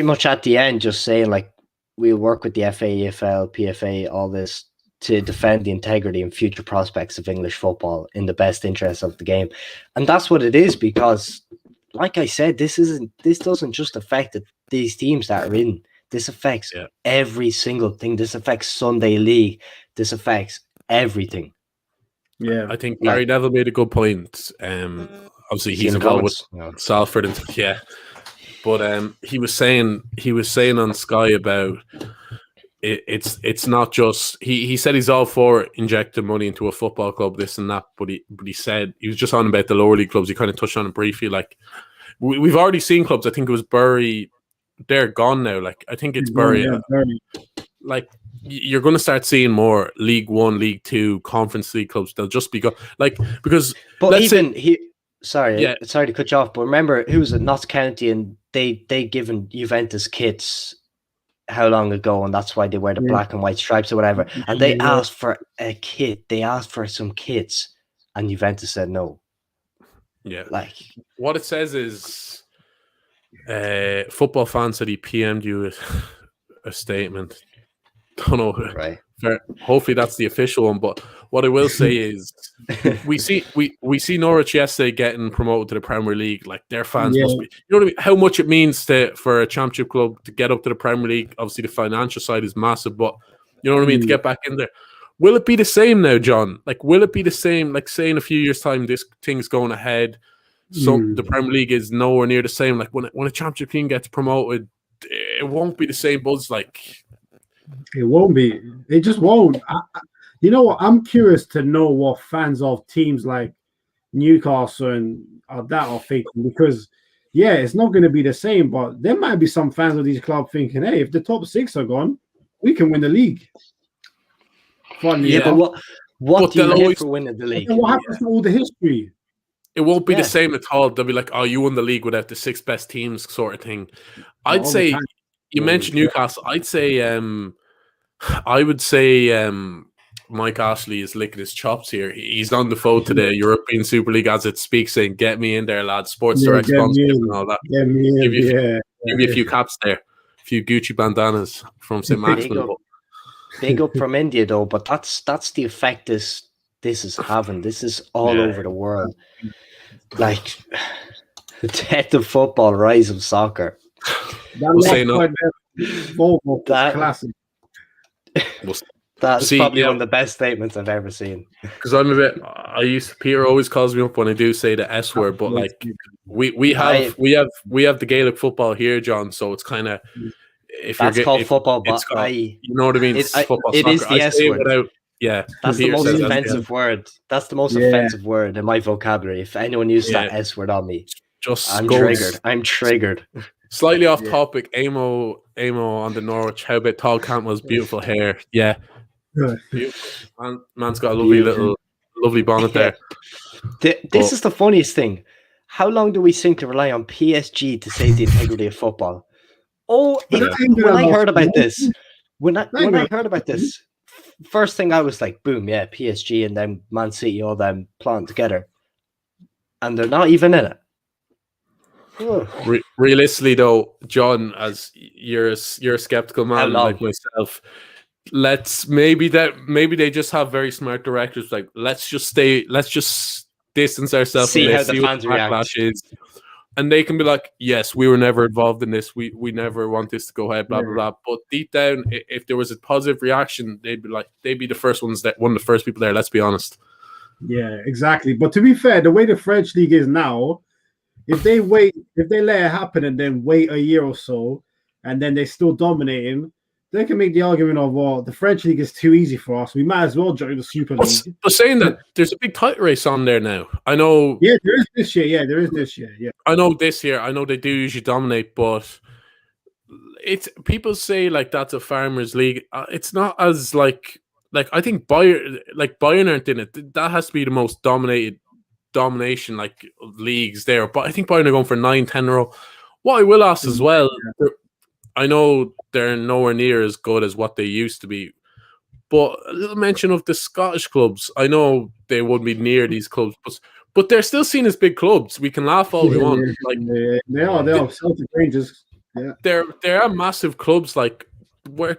much at the end, just saying like we'll work with the FA, EFL, PFA, all this to defend the integrity and future prospects of English football in the best interest of the game. And that's what it is, because like I said, this doesn't just affect these teams that are in. This affects every single thing. This affects Sunday League. This affects everything. Yeah, I think Gary Neville made a good point. Obviously, he's involved with Salford, and but he was saying on Sky about it's not just he said he's all for injecting money into a football club, this and that, but he said he was just on about the lower league clubs. He kind of touched on it briefly. Like we've already seen clubs. I think it was Bury. They're gone now. Like I think it's Bury. Like you're going to start seeing more League One, League Two, Conference League clubs. They'll just be like because. But sorry to cut you off. But remember, who was it? Notts County, and they given Juventus kits how long ago, and that's why they wear the black and white stripes or whatever. And they asked for a kit. They asked for some kits, and Juventus said no. Yeah, like what it says is, Football Fan said he PM'd you a statement. Don't know. Right. Hopefully that's the official one. But what I will say is, we see Norwich yesterday getting promoted to the Premier League. Like their fans must be. You know what I mean? How much it means for a Championship club to get up to the Premier League. Obviously, the financial side is massive, but you know what I mean, to get back in there. Will it be the same now, John? Like, will it be the same? Like, say in a few years' time, this thing's going ahead. So the Premier League is nowhere near the same. Like when a Championship team gets promoted, it won't be the same buzz. Like. It won't be. It just won't. You know what? I'm curious to know what fans of teams like Newcastle and that are thinking, because, it's not going to be the same. But there might be some fans of these clubs thinking, hey, if the top six are gone, we can win the league. But what do you get for winning the league? What happens to all the history? It won't be the same at all. They'll be like, oh, you won the league without the six best teams sort of thing. I'd say You mentioned Newcastle. I would say Mike Ashley is licking his chops here. He's on the phone to the European Super League as it speaks, saying, "Get me in there, lads. Sports Direct sponsorship and all that." Give you a few caps there, a few Gucci bandanas from St. Maximin. Big up from India though, but that's the effect this is having. This is all over the world. Like the death of football, rise of soccer. Classic. That's probably one of the best statements I've ever seen. Because Peter always calls me up when I do say the S word, but like we have the Gaelic football here, John. So it's kind of called football, but you know what I mean. It is the S word. That's the most offensive word. That's the most offensive word in my vocabulary. If anyone uses that S word on me, I'm triggered. Slightly off topic. Amo on the Norwich. How about Tall Cantwell's beautiful hair? Yeah, beautiful. Man's got a lovely bonnet there. This is the funniest thing. How long do we seem to rely on PSG to save the integrity of football? When I heard about this, first thing I was like, boom, yeah, PSG and then Man City, all them plotting together, and they're not even in it. Realistically, though, John, as you're a skeptical man like myself, maybe they just have very smart directors. Like, let's just distance ourselves. See how the fans react. And they can be like, yes, we were never involved in this. We never want this to go ahead, blah, blah, blah. But deep down, if there was a positive reaction, they'd be the first ones, one of the first people there, let's be honest. Yeah, exactly. But to be fair, the way the French league is now, if they let it happen and then wait a year or so, and then they're still dominating, they can make the argument of, well, the French league is too easy for us. We might as well join the Super League. But saying that, there's a big title race on there now. I know. Yeah, there is this year. Yeah. I know this year. I know they do usually dominate, but people say like that's a farmers league. It's not as like I think Bayern aren't in it. That has to be the most domination like leagues there. But I think Bayern are going for 9-10 in a row. What I will ask as well, I know they're nowhere near as good as what they used to be, but a little mention of the Scottish clubs. I know they wouldn't be near these clubs, but they're still seen as big clubs. We can laugh all we want. Like they are Celtic Rangers. Yeah, there are massive clubs. Like, where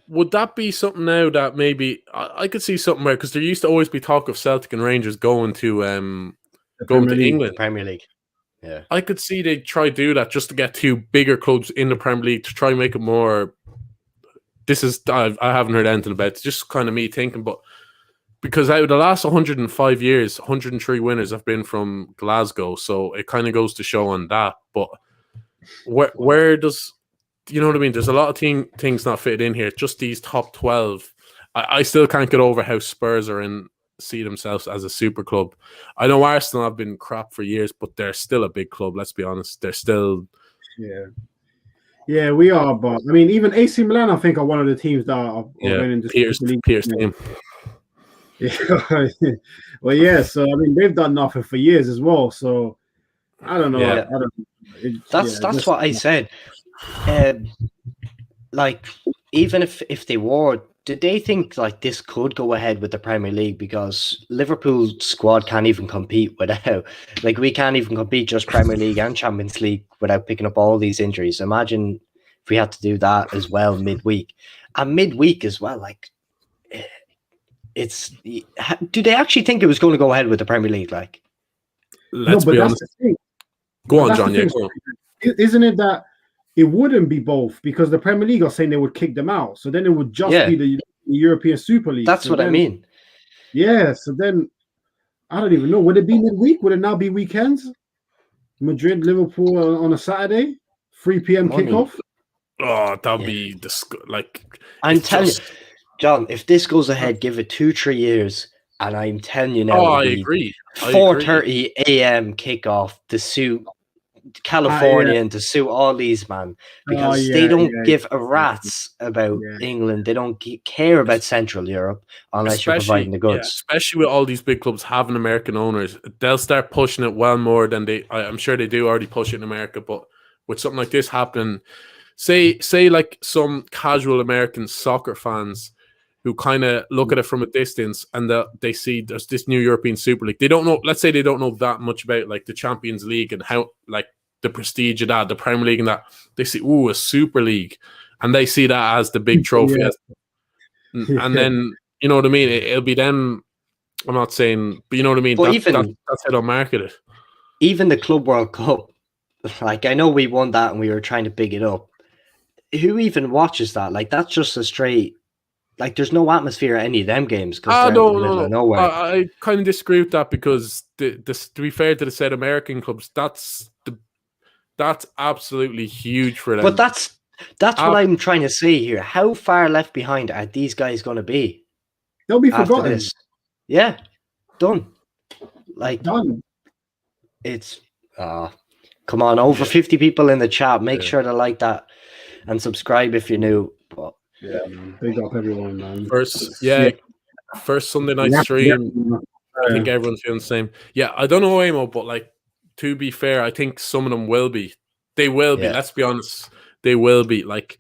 would that be something now that maybe I could see something where, because there used to always be talk of Celtic and Rangers going to England, Premier League. Yeah, I could see they try to do that just to get two bigger clubs in the Premier League to try and make it more. I haven't heard anything about it. It's just kind of me thinking, but because out of the last 105 years, 103 winners have been from Glasgow, so it kind of goes to show on that. But where does, you know what I mean? There's a lot of things not fitted in here. Just these top 12. I still can't get over how Spurs see themselves as a super club. I know Arsenal have been crap for years, but they're still a big club. Let's be honest. They're still. Yeah, we are. But I mean, even AC Milan, I think, are one of the teams that are going into the Pierce team. Yeah. Well, yeah. So I mean, they've done nothing for years as well. So I don't know. Yeah. That's what I said. Like, even if they were, did they think like this could go ahead with the Premier League? Because Liverpool squad can't even compete without, like, we can't even compete just Premier League and Champions League without picking up all these injuries. Imagine if we had to do that as well midweek, and midweek as well. Like, do they actually think it was going to go ahead with the Premier League? Like, let's be honest. Go on, John. Yeah, go on. Isn't it that it wouldn't be both, because the Premier League are saying they would kick them out, so then it would just be the European Super League. That's what I mean. Yeah, so then I don't even know. Would it be midweek? Would it now be weekends? Madrid, Liverpool on a Saturday, 3 p.m. kickoff. Oh, that'd be like. I'm telling you, John. If this goes ahead, give it 2-3 years, and I'm telling you now. Oh, I agree. 4:30 a.m. kickoff to suit California and to suit all these, man, because they don't give a rat's about England. They don't care about Central Europe unless you're providing the goods. Especially with all these big clubs having American owners, they'll start pushing it well more than I'm sure they do already push it in America. But with something like this happening, say like some casual American soccer fans who kind of look at it from a distance and they see there's this new European Super League. They don't know, let's say they don't know that much about like the Champions League and how like the prestige of that, the Premier League and that. They see, a Super League, and they see that as the big trophy. And then, you know what I mean? It'll be them. I'm not saying, but you know what I mean? That's how they'll market it. Even the Club World Cup, like I know we won that and we were trying to big it up. Who even watches that? Like that's just a straight, like there's no atmosphere at any of them games because they're in the middle of nowhere. I kind of disagree with that because to be fair to the said American clubs, that's absolutely huge for them. But that's what I'm trying to say here. How far left behind are these guys going to be? They'll be forgotten. This? Yeah, done. Like done. It's come on, over 50 people in the chat. Make sure to like that and subscribe if you're new. But yeah, big up everyone, man. First Sunday night stream. I think everyone's feeling the same. Yeah, I don't know, Amo, but like to be fair, I think some of them will be. They will be. Let's be honest. They will be. Like,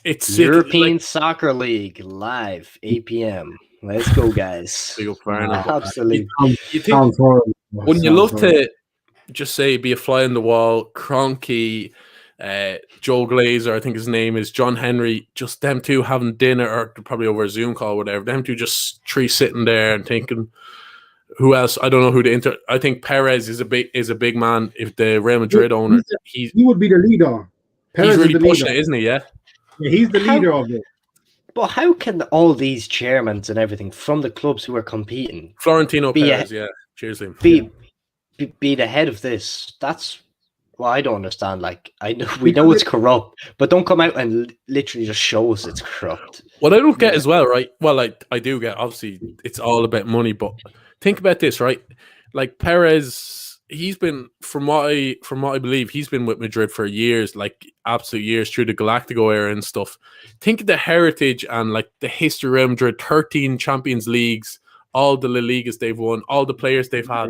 it's European Soccer League live 8 p.m. Let's go, guys. Absolutely. You think, wouldn't you love to just say be a fly on the wall, Kroenke, Joel Glazer, I think his name is, John Henry, just them two having dinner or probably over a Zoom call or whatever, them two just three sitting there and thinking, who else? I don't know who I think Perez is a big man. If the Real Madrid owner, he would be the leader. Perez he's really pushing it, isn't he? Yeah, he's the leader of it. But how can all these chairmen and everything from the clubs who are competing, Florentino Perez, cheers him, be the head of this? That's what I don't understand. Like we know it's corrupt, but don't come out and literally just show us it's corrupt. What I don't get as well, right? Well, I do get. Obviously, it's all about money, but think about this, right? Like Perez, he's been, from what I believe, he's been with Madrid for years, like absolute years through the Galactico era and stuff. Think of the heritage and like the history of Real Madrid, 13 Champions Leagues, all the La Ligas they've won, all the players they've had.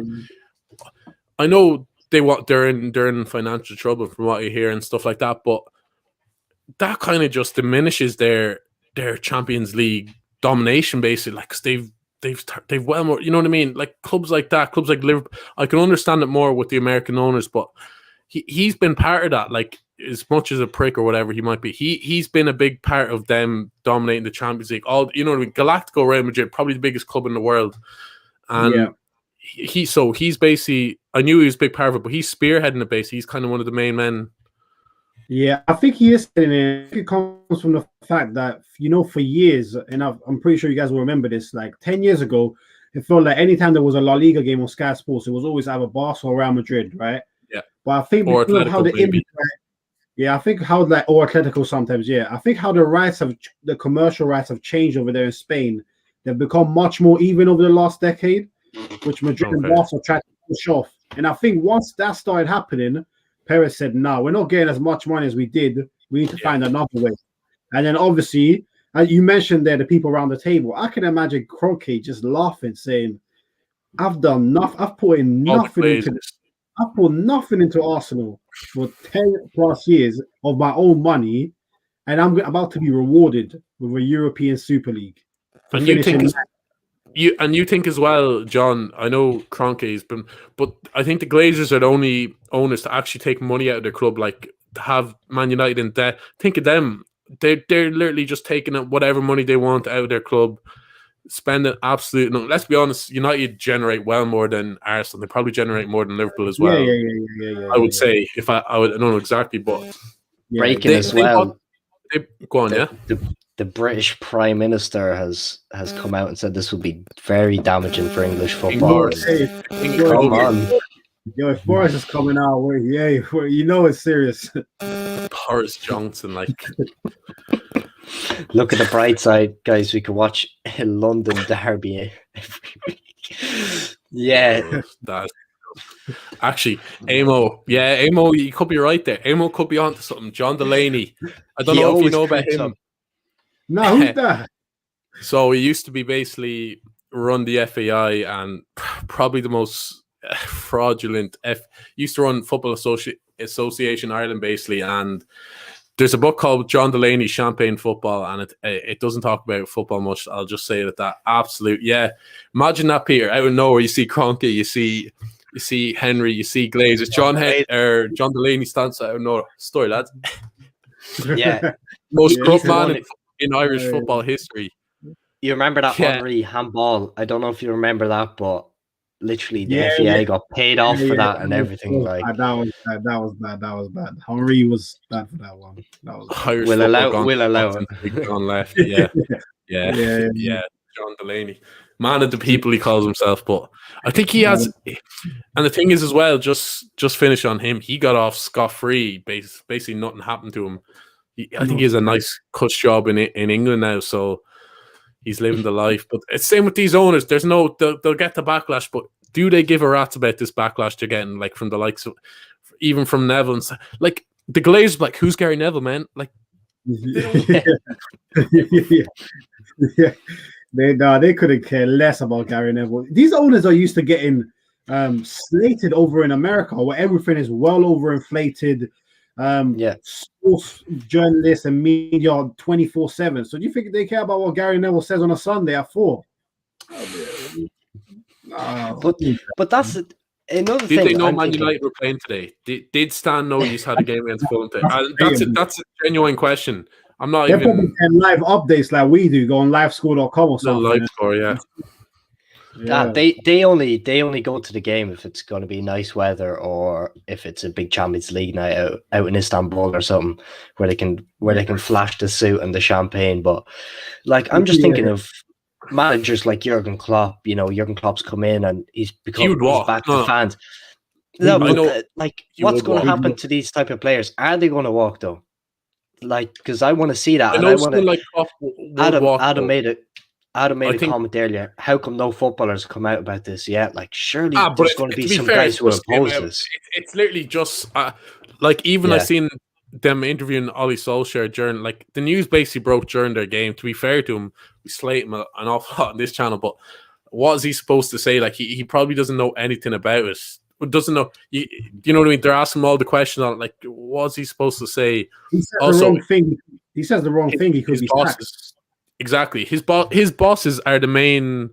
I know they're in financial trouble from what you hear and stuff like that, but that kind of just diminishes their Champions League domination basically, like cause they've well more, you know what I mean? Like clubs like that, clubs like Liverpool, I can understand it more with the American owners, but he's been part of that. Like as much as a prick or whatever he might be, he's been a big part of them dominating the Champions League. All, you know what I mean? Galactico Real Madrid, probably the biggest club in the world, and he's basically, I knew he was a big part of it, but he's spearheading it basically. He's kind of one of the main men. Yeah, I think he is. It comes from the fact that, you know, for years, and I'm pretty sure you guys will remember this, like 10 years ago, it felt like anytime there was a La Liga game on Sky Sports, it was always either Barca or Real Madrid, right? Yeah. But I think or because of how the image, I think how like, or Atletico sometimes, I think how the commercial rights have changed over there in Spain. They've become much more even over the last decade, which Madrid and Barca tried to push off. And I think once that started happening, Perez said, no, we're not getting as much money as we did. We need to find another way. And then obviously, as you mentioned there, the people around the table, I can imagine Kroenke just laughing, saying, I've done nothing. I've put nothing into Arsenal for 10 plus years of my own money, and I'm about to be rewarded with a European Super League. And you think as well, John, I know Kroenke's been, but I think the Glazers are the only owners to actually take money out of their club, like to have Man United in debt. Think of them. They're literally just taking whatever money they want out of their club, spending absolute. No, let's be honest, United generate well more than Arsenal. They probably generate more than Liverpool as well. I would say, if I don't know exactly, but breaking as well. Go on, The British Prime Minister has come out and said this will be very damaging for English football. Come on. Yo, if Boris is coming out, you know it's serious. Boris Johnson, like. Look at the bright side, guys. We could watch a London derby every week. Yeah. Actually, Amo, you could be right there. Amo could be onto something. John Delaney. I don't know if you know about him. No, who's that? So he used to be basically run the FAI and probably the most fraudulent. Used to run Football Associate. Association Ireland, basically, and there's a book called John Delaney's Champagne Football, and it doesn't talk about football much. I'll just say that absolute, yeah. Imagine that, Peter, out of nowhere, you see Kroenke, you see Henry, you see Glaze. It's John Delaney stands out of nowhere. Story, lads. Yeah. Most corrupt man in Irish football history. You remember that Henry handball? I don't know if you remember that, but literally the FAA got paid off for that and everything. Like that was bad. Henry was bad for that one. That was Irish we'll allow it. John left. Yeah. John Delaney, man of the people, he calls himself. But I think he has, and the thing is as well. Just finish on him. He got off scot-free. Basically, nothing happened to him. I think he has a nice cuts job in England now, so he's living the life. But it's same with these owners. There's no, they'll get the backlash, but do they give a rat's about this backlash they're getting, like from the likes of, even from Neville, and like the Glazers, like, who's Gary Neville, man? Like, they couldn't care less about Gary Neville. These owners are used to getting slated over in America, where everything is well overinflated. Sports journalists and media 24/7. So do you think they care about what Gary Neville says on a Sunday at 4? But that's another thing. Did they know Man United were playing today? Did Stan know you had a game against Fulham today? That's a genuine question. I'm not They're even live updates like we do, go on livescore.com or something. Live score, yeah. They only go to the game if it's going to be nice weather or if it's a big Champions League night out in Istanbul or something where they can flash the suit and the champagne. But like, I'm just thinking of managers like Jurgen Klopp. You know, Jurgen Klopp's come in and he's back to fans. No, but like, what's going to happen to these type of players? Are they going to walk though? Like, because I want to see that. I want to. Like Adam made a comment earlier. How come no footballers come out about this yet? Like, surely there's going to be some guys who oppose this. It's literally just like, even I seen them interviewing Ollie Solskjaer during, like, the news basically broke during their game. To be fair to him, we slate him an awful lot on this channel, but what is he supposed to say? Like, he probably doesn't know anything about it. Doesn't know, you know what I mean? They're asking him all the questions on, like, what's he supposed to say? He says the wrong thing. He says the wrong thing. He could be sacked. Exactly. His bosses are the main.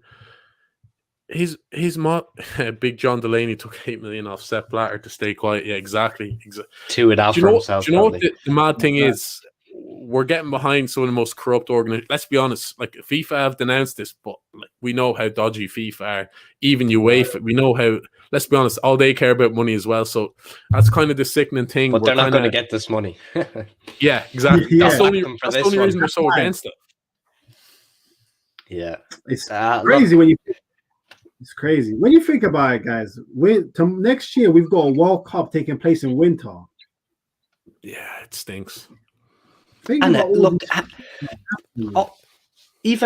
Big John Delaney took 8 million off Sepp Blatter to stay quiet. Yeah, exactly. To it out for himself. Do you know what the mad thing is? We're getting behind some of the most corrupt organizations. Let's be honest. Like, FIFA have denounced this, but like, we know how dodgy FIFA are. Even UEFA, we know how. Let's be honest. All they care about money as well. So that's kind of the sickening thing. But they're not going to get this money. Yeah, exactly. Yeah. That's the only reason they're so against it. Yeah, it's crazy it's crazy when you think about it, guys. Next year we've got a World Cup taking place in winter. Yeah, it stinks. Even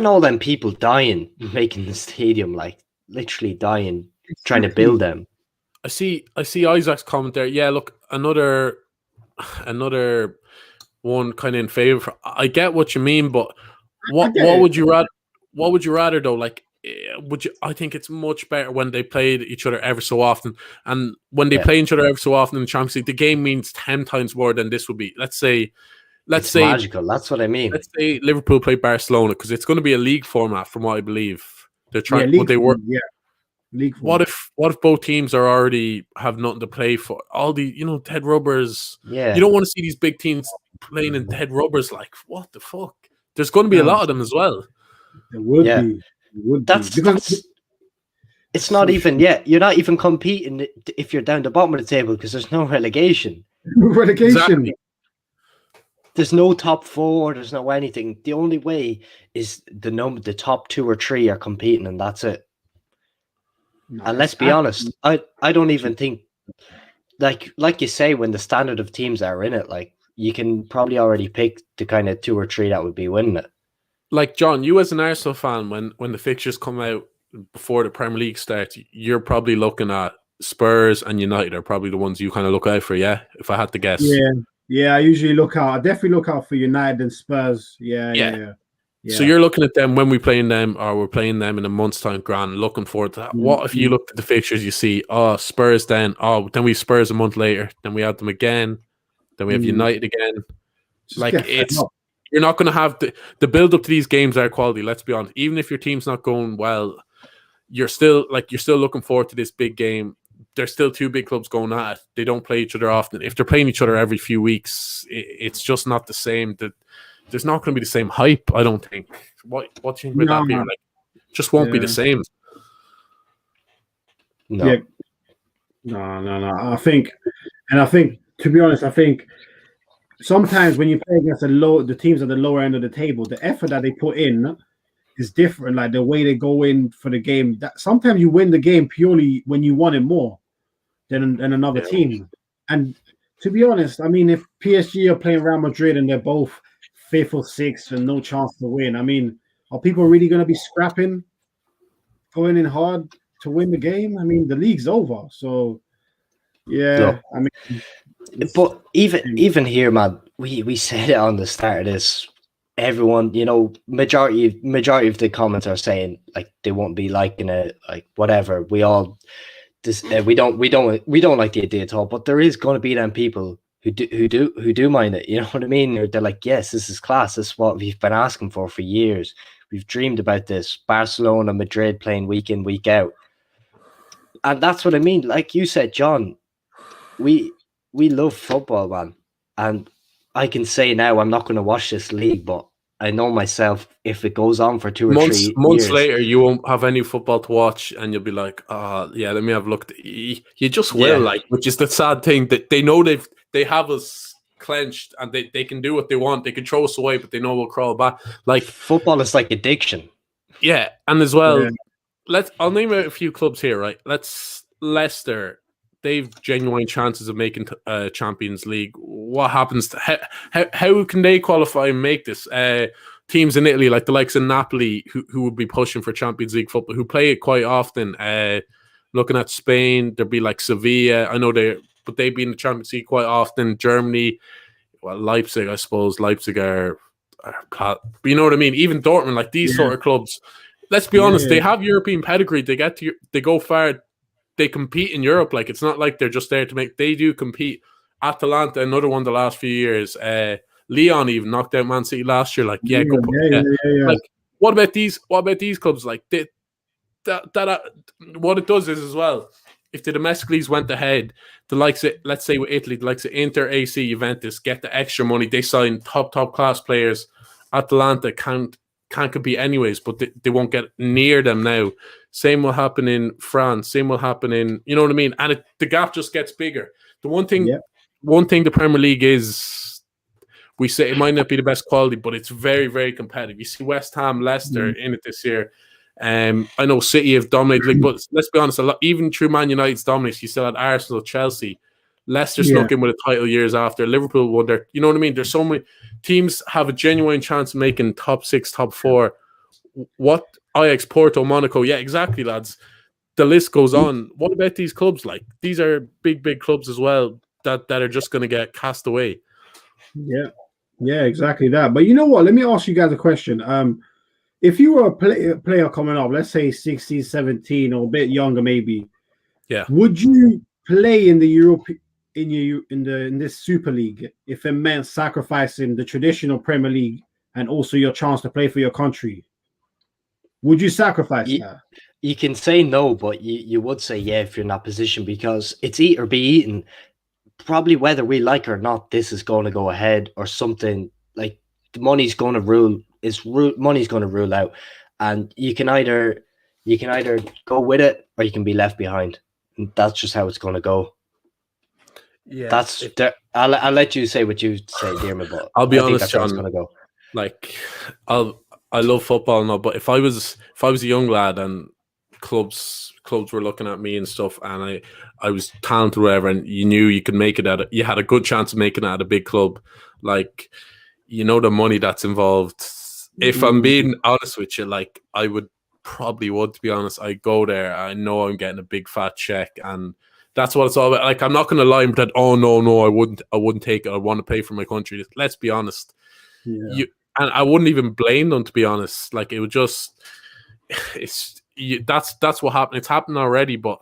all them people dying making the stadium, like literally dying, trying to build them. I see Isaac's comment there. Yeah, look, another one kind of in favor. I get what you mean, but what would you rather? What would you rather though? Like, I think it's much better when they play each other ever so often, and when they play each other ever so often in the Champions League, the game means 10 times more than this would be. Let's say magical. That's what I mean. Let's say Liverpool play Barcelona, because it's going to be a league format, from what I believe. They're trying. League. What if both teams already have nothing to play for? All the dead rubbers. Yeah. You don't want to see these big teams playing in dead rubbers. Like, what the fuck? There's going to be a lot of them as well. It would be. It's not even. Yeah, you're not even competing if you're down the bottom of the table because there's no relegation. Exactly. There's no top 4. There's no anything. The only way is the top 2 or 3 are competing, and that's it. No, and let's be honest, I don't even think, like you say, when the standard of teams are in it, like, you can probably already pick the kind of 2 or 3 that would be winning it. Like, John, you as an Arsenal fan, when the fixtures come out before the Premier League starts, you're probably looking at Spurs and United are probably the ones you kind of look out for, yeah? If I had to guess. Yeah, I usually I definitely look out for United and Spurs. Yeah. Yeah. So you're looking at them when we're playing them, or we're playing them in a month's time, grand, looking forward to that. What if you looked at the fixtures, you see, Spurs then we Spurs a month later, then we have them again, then we have United again. Like, you're not going to have the build up to these games are quality. Let's be honest. Even if your team's not going well, you're still looking forward to this big game. There's still two big clubs going at it. They don't play each other often. If they're playing each other every few weeks, it's just not the same. There's not going to be the same hype, I don't think. What do you think about that, Peter? Like, just won't be the same. No. Yeah. No. I think, to be honest, I think sometimes when you play against the teams at the lower end of the table, the effort that they put in is different. Like the way they go in for the game. That sometimes you win the game purely when you want it more than another team. And to be honest, I mean, if PSG are playing Real Madrid and they're both 5th or 6th and no chance to win, I mean, are people really going to be scrapping, going in hard to win the game? I mean, the league's over. So, yeah. I mean, but even here, man, we said it on the start of this. Everyone, majority of the comments are saying like they won't be liking it, like whatever. We don't like the idea at all. But there is going to be them people who do mind it. You know what I mean? They're like, yes, this is class. This is what we've been asking for years. We've dreamed about this. Barcelona, Madrid playing week in, week out, and that's what I mean. Like you said, John, we love football, man, and I can say now I'm not going to watch this league, but I know myself, if it goes on for 2 or 3 years, months later, you won't have any football to watch, and you'll be like, yeah, let me have a look. You just will, which is the sad thing, that they know they have us clenched, and they can do what they want. They can throw us away, but they know we'll crawl back. Like, football is like addiction. Yeah, and as well, I'll name a few clubs here, right? Leicester. They've genuine chances of making Champions League. What happens? How can they qualify and make this? Teams in Italy, like the likes of Napoli, who would be pushing for Champions League football, who play it quite often. Looking at Spain, there'd be like Sevilla. I know but they've been in the Champions League quite often. Germany, well, Leipzig, I suppose. Leipzig are but you know what I mean? Even Dortmund, like these sort of clubs. Let's be honest, they have European pedigree. They go far. They compete in Europe. Like, it's not like they're just there to make. They do compete. Atalanta, another one the last few years. Leon even knocked out Man City last year. Like, Like, what about these clubs? Like, what it does is as well. If the domestic leagues went ahead, the likes of, let's say with Italy, the likes of Inter, AC, Juventus get the extra money. They sign top class players. Atalanta can't compete anyways, but they won't get near them now. Same will happen in France. Same will happen in, you know what I mean? And the gap just gets bigger. The one thing the Premier League is, we say it might not be the best quality, but it's very, very competitive. You see West Ham, Leicester in it this year. I know City have dominated the league, but let's be honest, even through Man United's dominance, you still had Arsenal, Chelsea. Leicester snuck in with a title years after. Liverpool won their, you know what I mean? There's so many teams have a genuine chance of making top 6, top 4. What Ajax, Porto, Monaco? Yeah, exactly, lads. The list goes on. What about these clubs? Like, these are big clubs as well that are just going to get cast away. Yeah, exactly that. But you know what? Let me ask you guys a question. If you were a player coming up, let's say 16, 17, or a bit younger, maybe, would you play in the Europe in this Super League if it meant sacrificing the traditional Premier League and also your chance to play for your country? Would you sacrifice that? You can say no, but you would say yeah if you're in that position, because it's eat or be eaten. Probably whether we like it or not, this is going to go ahead, or something like the money's going to rule. Money's going to rule out, and you can either go with it or you can be left behind. And that's just how it's going to go. Yeah, I'll let you say what you say, Dermot. But I'll be honest, John. Going to go. Like, I love football now, but if I was a young lad and clubs were looking at me and stuff, and I was talented or whatever, and you knew you could make it you had a good chance of making it at a big club, like, you know, the money that's involved. If I'm being honest with you, like, I would to be honest. I go there, I know I'm getting a big fat check, and that's what it's all about. Like, I'm not going to lie and pretend, oh no, I wouldn't take it. I want to play for my country. Let's be honest. and I wouldn't even blame them, to be honest. Like, it would just, that's what happened. It's happened already, but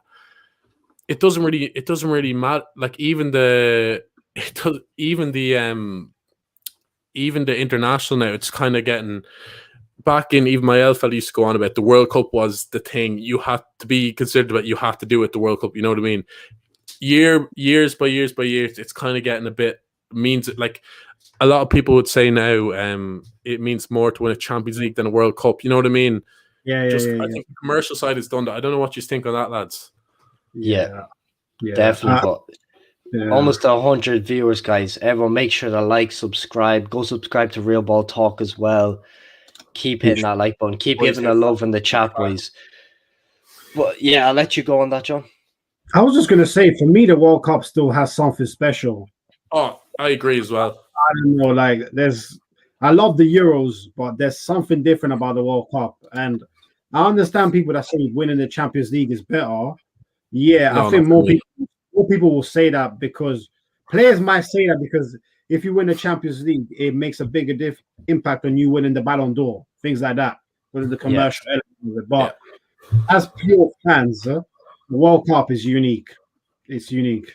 it doesn't really matter. Like, even the international now, it's kind of getting back in. Even my elf used to go on about the World Cup was the thing you had to be considered about. You have to do it, the World Cup. You know what I mean? Years by years, it's kind of getting a bit, means like a lot of people would say now, it means more to win a Champions League than a World Cup. You know what I mean? I think the commercial side has done that. I don't know what you think on that, lads. Yeah. Definitely. Almost 100 viewers, guys. Everyone, make sure to like, subscribe. Go subscribe to Real Ball Talk as well. Keep hitting that like button. Keep giving the love in the chat, boys. But yeah, I'll let you go on that, John. I was just going to say, for me, the World Cup still has something special. Oh, I agree as well. I don't know, like, I love the Euros, but there's something different about the World Cup. And I understand people that say winning the Champions League is better. Yeah, I think more people will say that, because players might say that because if you win the Champions League, it makes a bigger impact on you winning the Ballon d'Or, things like that, with the commercial element of it. But as pure fans, the World Cup is unique. It's unique.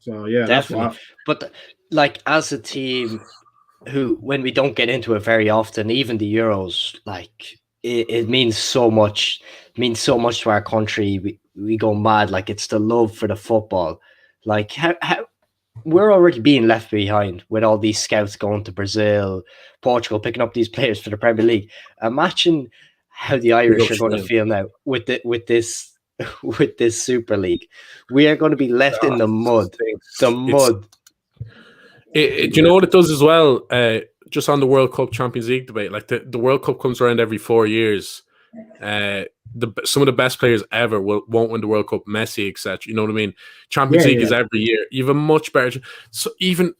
So yeah, definitely. But like, as a team who, when we don't get into it very often, even the Euros, like it means so much. It means so much to our country. We go mad. Like, it's the love for the football. Like, how we're already being left behind with all these scouts going to Brazil, Portugal, picking up these players for the Premier League. Imagine how the Irish are going to feel now with this Super League. We are going to be left in the mud. Do you know what it does as well? Just on the World Cup Champions League debate, like the World Cup comes around every 4 years. Some of the best players ever won't win the World Cup, Messi, etc. You know what I mean? Champions League is every year. You have a much better. So even,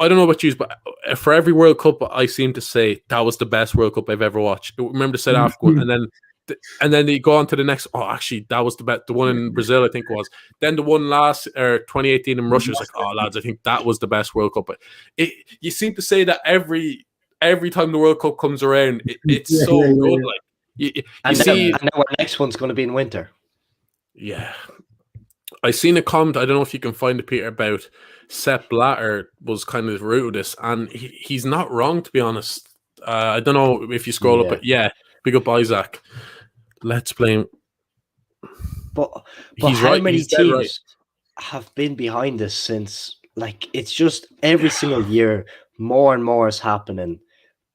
I don't know about you, but for every World Cup, I seem to say that was the best World Cup I've ever watched. Remember the South Africa one, and then they go on to the next. Oh, actually, that was the one in Brazil, I think it was. Then the one last 2018 in Russia was like, oh lads, I think that was the best World Cup. But you seem to say that every time the World Cup comes around, it's so good. Like, and now our next one's going to be in winter. Yeah, I seen a comment. I don't know if you can find it, Peter, about Sepp Blatter was kind of the root of this, and he's not wrong, to be honest. I don't know if you scroll up, but big up Isaac. Let's blame. But he's how many teams have been behind this since? Like, it's just every single year, more and more is happening.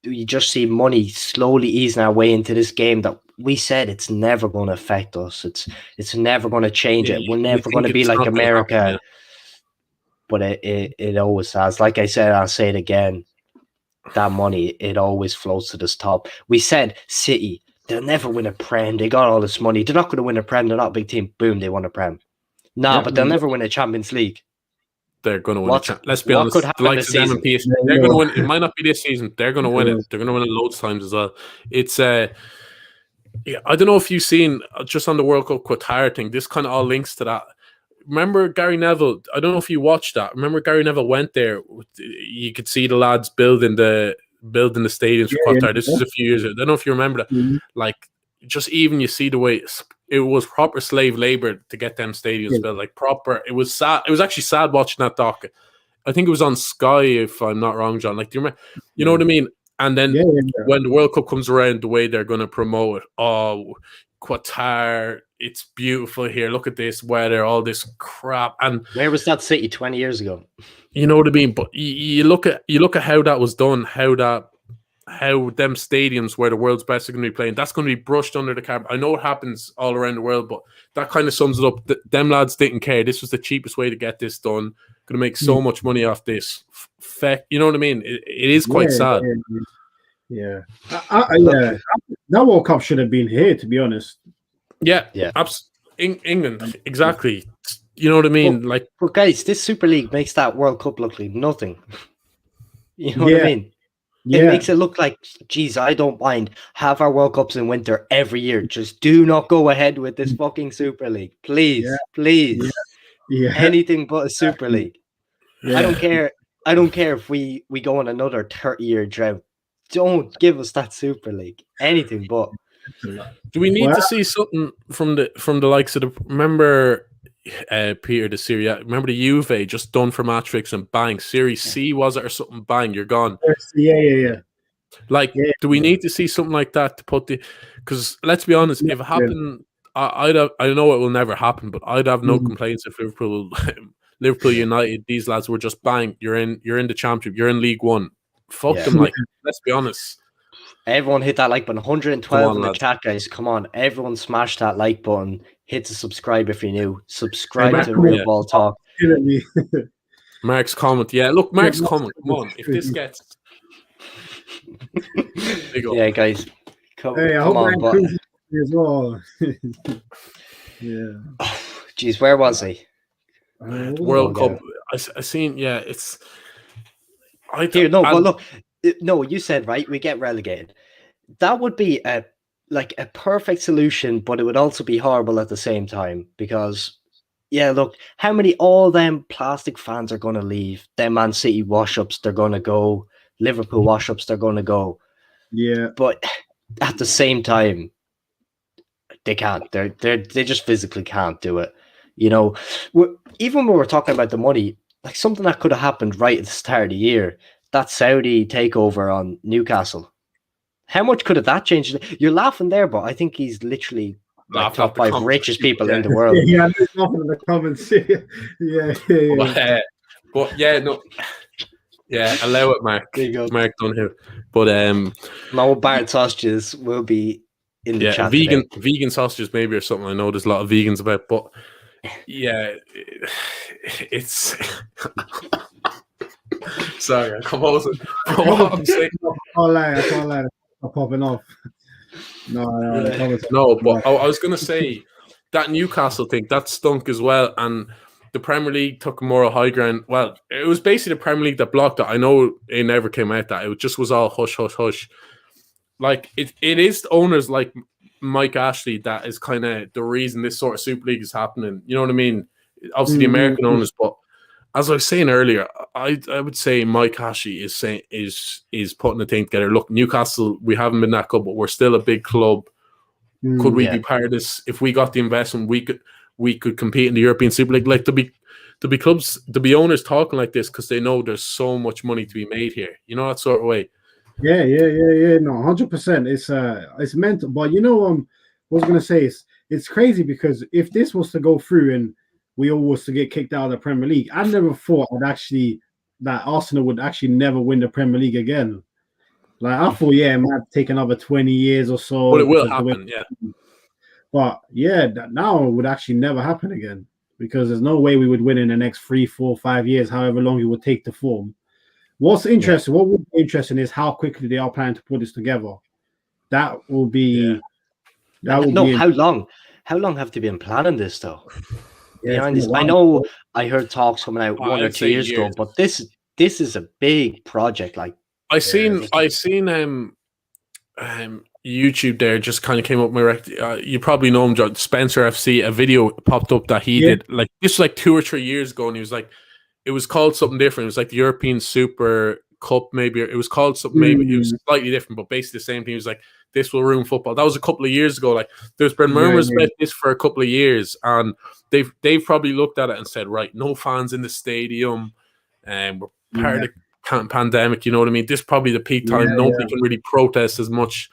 You just see money slowly easing our way into this game that we said it's never going to affect us. It's never going to change it. We're never going to be like America. Happen, but it always has. Like I said, I'll say it again. That money, it always flows to this top. We said City, they'll never win a Prem. They got all this money. They're not going to win a Prem. They're not a big team. Boom, they won a Prem. But they'll never win a Champions League. They're going to win. Let's be honest. Could happen this season? They're going to win. It might not be this season. They're going to win it. They're going to win it loads of times as well. It's I don't know if you've seen just on the World Cup Qatar thing. This kind of all links to that. Remember Gary Neville? I don't know if you watched that. Remember Gary Neville went there. You could see the lads building the stadiums for Qatar. This is a few years ago. I don't know if you remember that. Like, just even you see the way it was proper slave labor to get them stadiums built. Like, proper. It was sad. It was actually sad watching that doc. I think it was on Sky, if I'm not wrong, John. Like, do you remember? You know what I mean? And then when the World Cup comes around, the way they're going to promote it. Oh, Qatar, it's beautiful here. Look at this weather, all this crap. And where was that city 20 years ago? You know what I mean? But you look at how that was done, how them stadiums where the world's best are going to be playing, that's going to be brushed under the carpet. I know it happens all around the world, but that kind of sums it up. Them lads didn't care. This was the cheapest way to get this done. Going to make so much money off this. You know what I mean? It is quite sad. Yeah. That World Cup should have been here, to be honest. Yeah. England, exactly. You know what I mean? But guys, this Super League makes that World Cup look like nothing. You know what I mean? It makes it look like, geez, I don't mind. Have our World Cups in winter every year. Just do not go ahead with this fucking Super League. Please. Anything but a Super League. I don't care if we go on another 30-year drought. don't give us that Super League. Anything but. Do we need to see something from the likes of the? Remember, Peter, the Serie A. Remember the Juve just done for match fix and bang. Serie C was it or something? Bang, you're gone. Yeah. Like, do we need to see something like that to put the? Because let's be honest, if it happened, I know it will never happen, but I'd have no complaints if Liverpool United, these lads were just bang. You're in the championship. You're in League One. Fuck them. Like, let's be honest. Everyone hit that like button. 112 in the chat, guys. Come on, everyone, smash that like button. Hit the subscribe if you're new. Subscribe to Real Ball Talk. Mark's comment. Yeah, look, Mark's comment. Come on, if this gets. Yeah, guys. Come on, but as well. Yeah. Jeez, where was he? World Cup. I seen. Yeah, it's. But look. No, you said right. We get relegated. That would be a perfect solution, but it would also be horrible at the same time because, yeah, look, how many all them plastic fans are going to leave? Them Man City wash-ups, they're going to go. Liverpool wash-ups, they're going to go. Yeah, but at the same time, they can't. They just physically can't do it. You know, even when we're talking about the money, like something that could have happened right at the start of the year. That Saudi takeover on Newcastle. How much could have that changed? You're laughing there, but I think he's literally like top 5 richest people in the world. Yeah, there's nothing in the comments. Yeah. But yeah, no. Yeah, allow it, Mark. There you go. Mark Dunhill. But no Bart sausages will be in the chat. Vegan sausages maybe or something. I know there's a lot of vegans about, but yeah, it's sorry, I composed it. What I'm saying. I can't lie. I'm popping off. No, but I was gonna say that Newcastle thing that stunk as well, and the Premier League took moral high ground. Well, it was basically the Premier League that blocked it. I know it never came out that it just was all hush, hush, hush. Like it is owners like Mike Ashley that is kind of the reason this sort of Super League is happening. You know what I mean? Obviously, the American owners, but as I was saying earlier, I would say Mike Ashley is putting the thing together. Look, Newcastle, we haven't been that good, but we're still a big club. Could we be part of this? If we got the investment, we could compete in the European Super League. Like to be clubs, to be owners talking like this because they know there's so much money to be made here. You know, that sort of way. Yeah. No, 100%. It's mental. But you know, what I was gonna say is it's crazy because if this was to go through and we all was to get kicked out of the Premier League, I never thought that Arsenal would actually never win the Premier League again. Like I thought, it might take another 20 years or so. But it will happen, yeah. But yeah, now it would actually never happen again because there's no way we would win in the next 3, 4, 5 years, however long it would take to form. What's interesting? What would be interesting is how quickly they are planning to put this together. That will be. How long? How long have they been planning this though? Behind this, I know I heard talks coming out 1 or 2 years ago, but this is a big project. Like I seen YouTube there just kind of came up with you probably know him, John Spencer FC. A video popped up that he did like this like 2 or 3 years ago, and he was like, it was called something different. It was like the European Super Cup, maybe it was called something. Maybe it was slightly different, but basically the same thing. He was like, this will ruin football. That was a couple of years ago. Like there's been murmurs about this for a couple of years, and they've probably looked at it and said, right, no fans in the stadium, and we're part of the pandemic. You know what I mean? This is probably the peak time. Nobody can really protest as much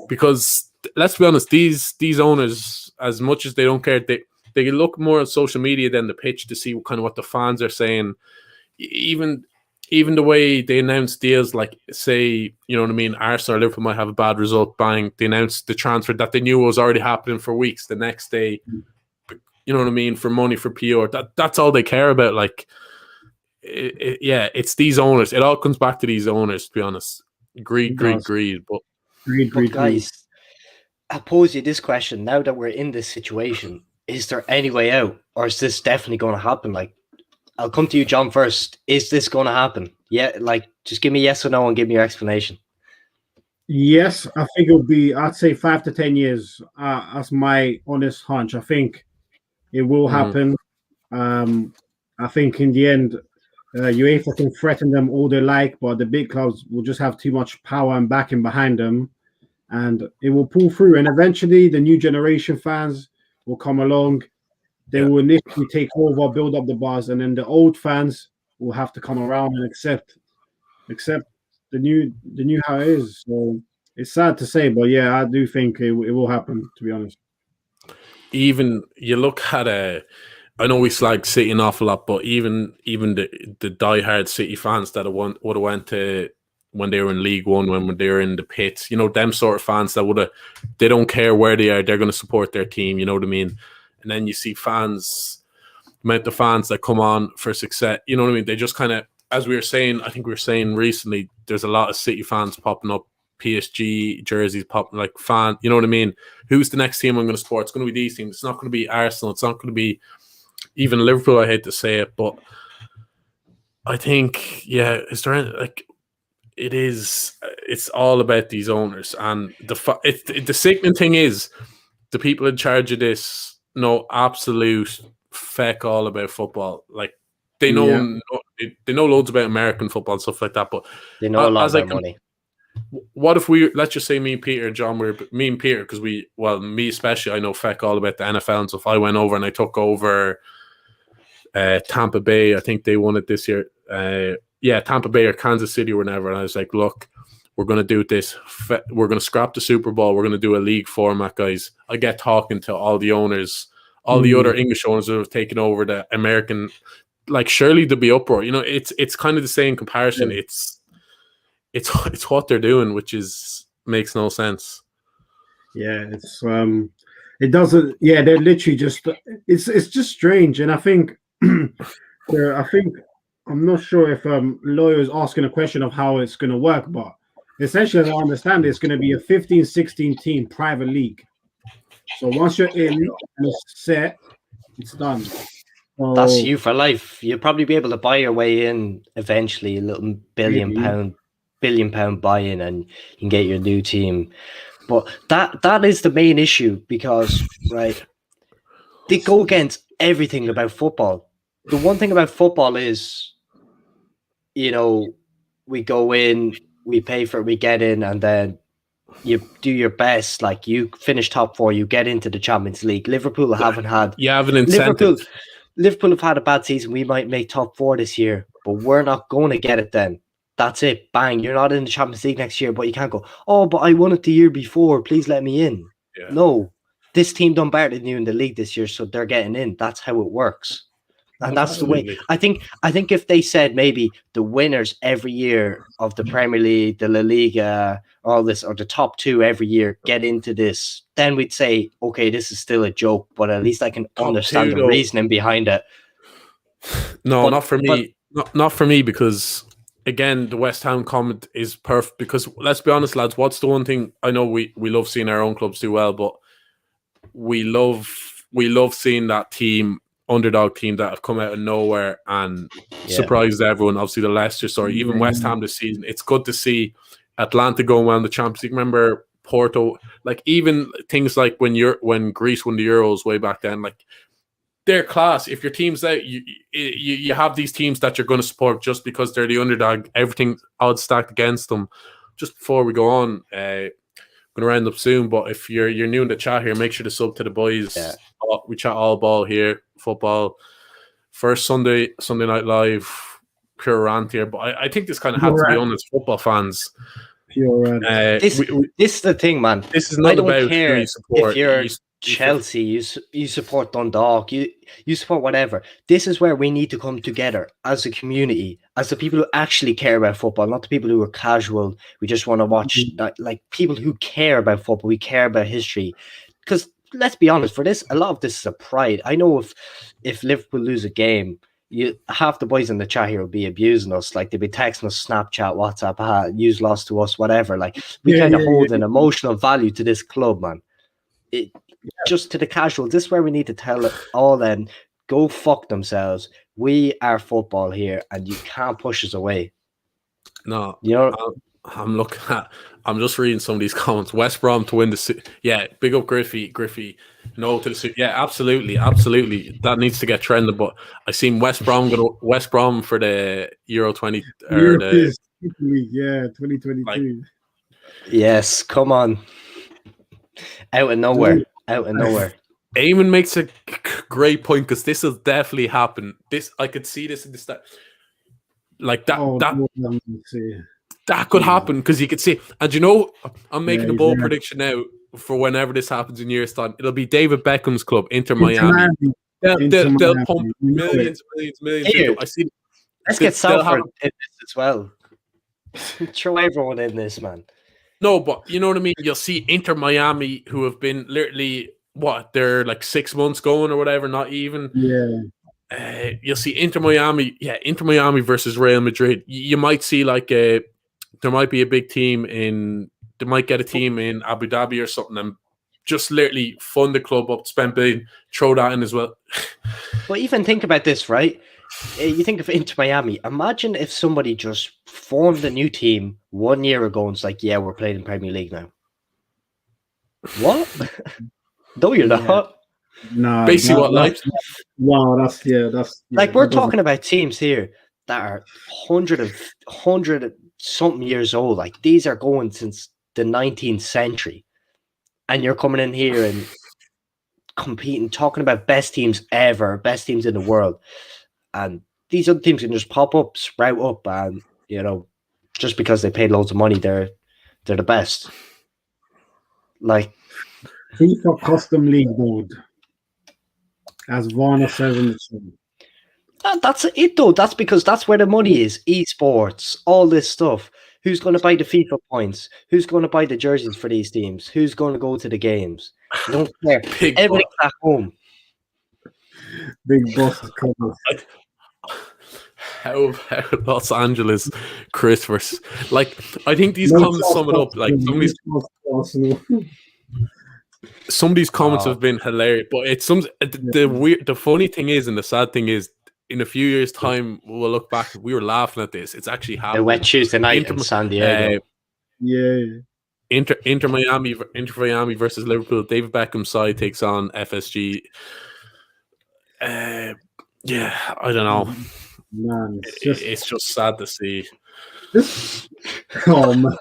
because let's be honest, these owners, as much as they don't care, they look more at social media than the pitch to see what the fans are saying. Even the way they announce deals, like say, you know what I mean, Arsenal or Liverpool might have a bad result, bang, they announced the transfer that they knew was already happening for weeks. The next day, you know what I mean, for money, for PR, that's all they care about. Like, it's these owners. It all comes back to these owners, to be honest. Greed. But guys, I pose you this question now that we're in this situation: is there any way out, or is this definitely going to happen? Like, I'll come to you, John, first. Is this going to happen? Yeah, like, just give me yes or no and give me your explanation. Yes, I think it'll be, I'd say 5 to 10 years. That's my honest hunch. I think it will happen. I think in the end, UEFA can threaten them all they like, but the big clubs will just have too much power and backing behind them, and it will pull through. And eventually, the new generation fans will come along. They will initially take over, build up the buzz, and then the old fans will have to come around and accept the new how it is. So it's sad to say, but yeah, I do think it will happen. To be honest, even you look at I know we slag City an awful lot, but even the diehard City fans that would have went to when they were in League One, when they were in the pits, you know, them sort of fans that they don't care where they are, they're going to support their team. You know what I mean? And then you see fans, the fans that come on for success. You know what I mean? They just kind of, as we were saying, I think we were saying recently, there's a lot of City fans popping up, PSG jerseys popping, like fan. You know what I mean? Who's the next team I'm going to support? It's going to be these teams. It's not going to be Arsenal. It's not going to be even Liverpool. I hate to say it, but I think, yeah, is there any, like, it's all about these owners, and the sickening thing is the people in charge of this know absolute feck all about football. Like they know they know loads about American football and stuff like that, but they know a lot about money. What if let's just say me and Peter and John me and Peter, because me especially, I know feck all about the NFL and stuff. I went over and I took over Tampa Bay. I think they won it this year. Tampa Bay or Kansas City or whatever. And I was like, look, we're going to do this. We're going to scrap the Super Bowl. We're going to do a league format, guys. I get talking to all the owners, all the other English owners that have taken over the American. Like, surely there'll be uproar. You know, it's kind of the same comparison. Yeah. It's what they're doing, which makes no sense. Yeah, it doesn't. Yeah, they're literally just. It's just strange, and I think I'm not sure if Lawyer is asking a question of how it's going to work, but essentially, as I understand it, it's going to be a 15-16 team private league. So once you're in and it's set, it's done. So, that's you for life. You'll probably be able to buy your way in eventually, a little billion pound buy-in, and you can get your new team. But that is the main issue, because right, they go against everything about football. The one thing about football is, you know, we go in, we pay for it, we get in, and then you do your best. Like, you finish top 4, you get into the Champions League. Liverpool haven't had. You have an incentive. Liverpool have had a bad season. We might make top 4 this year, but we're not going to get it then. That's it. Bang. You're not in the Champions League next year, but you can't go, oh, but I won it the year before. Please let me in. Yeah. No, this team done better than you in the league this year, so they're getting in. That's how it works. And that's the way. I think if they said maybe the winners every year of the Premier League, the La Liga, all this, or the top 2 every year get into this, then we'd say, okay, this is still a joke, but at least I can understand the reasoning behind it. No, not for me. Not for me, because again, the West Ham comment is perfect, because let's be honest, lads, what's the one thing I know we love seeing our own clubs do well, but we love seeing that underdog team that have come out of nowhere and surprised everyone. Obviously the Leicester story, even West Ham this season. It's good to see Atlanta going well in the Champions League. Remember Porto, like even things like when Greece won the Euros way back then, like they're class. If your team's out, you have these teams that you're going to support just because they're the underdog. Everything odds stacked against them. Just before we go on, going to round up soon, but if you're new in the chat here, make sure to sub to the boys. Yeah. We chat all ball here, football. First Sunday Night Live, pure rant here. But I think this kind of had to be on as football fans. Pure rant. This is the thing, man. This is not about who you support. If you're Chelsea, you support Dundalk, you support whatever. This is where we need to come together as a community, as the people who actually care about football, not the people who are casual. We just want to watch, like people who care about football. We care about history, because let's be honest, for this, a lot of this is a pride. I know if Liverpool lose a game, half the boys in the chat here will be abusing us. Like, they'll be texting us, Snapchat, WhatsApp, you've lost to us, whatever. Like, we kind of hold an emotional value to this club, man. Just to the casuals, this is where we need to tell it all then, go fuck themselves. We are football here, and you can't push us away. No, you know, I'm looking at. I'm just reading some of these comments. West Brom to win the big up Griffey. No to the absolutely. That needs to get trending. But I seen West Brom for the Euro 20 or the 2022. Like, yes, come on. Out of nowhere. Eamon makes a great point because this will definitely happen. This I could see this in the start. Like that could happen because you could see. And I'm making a bold prediction now for whenever this happens in years' time. It'll be David Beckham's club, Inter Miami. They'll pump millions. Here, I see. Let's get Salford in this as well. Throw everyone in this, man. No, but you know what I mean? You'll see Inter Miami, who have been literally, they're like 6 months going or whatever, not even. Yeah. You'll see Inter Miami versus Real Madrid. You might see there might be a big team they might get a team in Abu Dhabi or something and just literally fund the club up, spend billion, throw that in as well. But even think about this, right? You think of Inter Miami. Imagine if somebody just formed a new team 1 year ago and it's like, yeah, we're playing in Premier League now. What? No, you're not. No, basically what life. Wow, that's like we're talking about teams here that are 100 something years old. Like these are going since the 19th century, and you're coming in here and competing, talking about best teams ever, best teams in the world, and these other teams can just pop up, sprout up, and just because they paid loads of money, they're the best. Like FIFA custom league mode, as Varner says in the show. That's it though. That's because that's where the money is. Esports, all this stuff. Who's going to buy the FIFA points? Who's going to buy the jerseys for these teams? Who's going to go to the games? They don't care. Everything's at home. Big boss cover. How Los Angeles Chris versus I think these comments sum it up. Like some of these comments have been hilarious, but it's the funny thing is, and the sad thing is, in a few years' time, we'll look back. We were laughing at this. It's actually happening. The wet Tuesday night in San Diego. Inter Miami versus Liverpool. David Beckham's side takes on FSG. I don't know. Man, it's just sad to see. Oh man,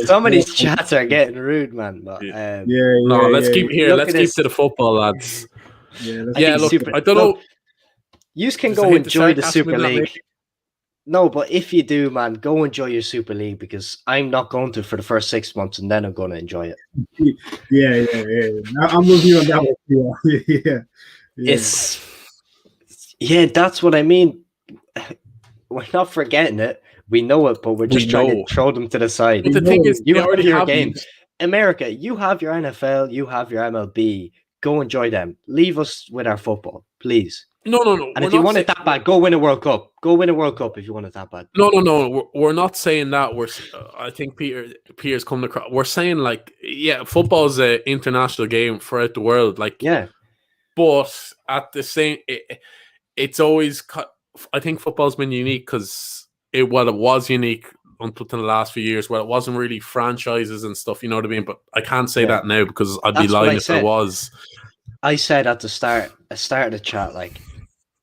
some of these chats are getting rude, man. But let's keep here. Let's keep to the football, lads. Look, I don't know. You can go enjoy the Super League. No, but if you do, man, go enjoy your Super League because I'm not going to for the first 6 months, and then I'm going to enjoy it. Yeah. I'm with you on that one. Yeah, that's what I mean. We're not forgetting it. We know it, but we're just trying to throw them to the side. But the thing is, you already have your games. America, you have your NFL, you have your MLB. Go enjoy them. Leave us with our football, please. No. And if you want it that bad, go win a World Cup. Go win a World Cup if you want it that bad. No. We're not saying that. I think Peter's coming across. We're saying football is an international game throughout the world. But at the same, it's always. I think football's been unique because it was unique until the last few years where it wasn't really franchises and stuff, you know what I mean? But I can't say that now because I'd be lying if it was. I said at the start of the chat,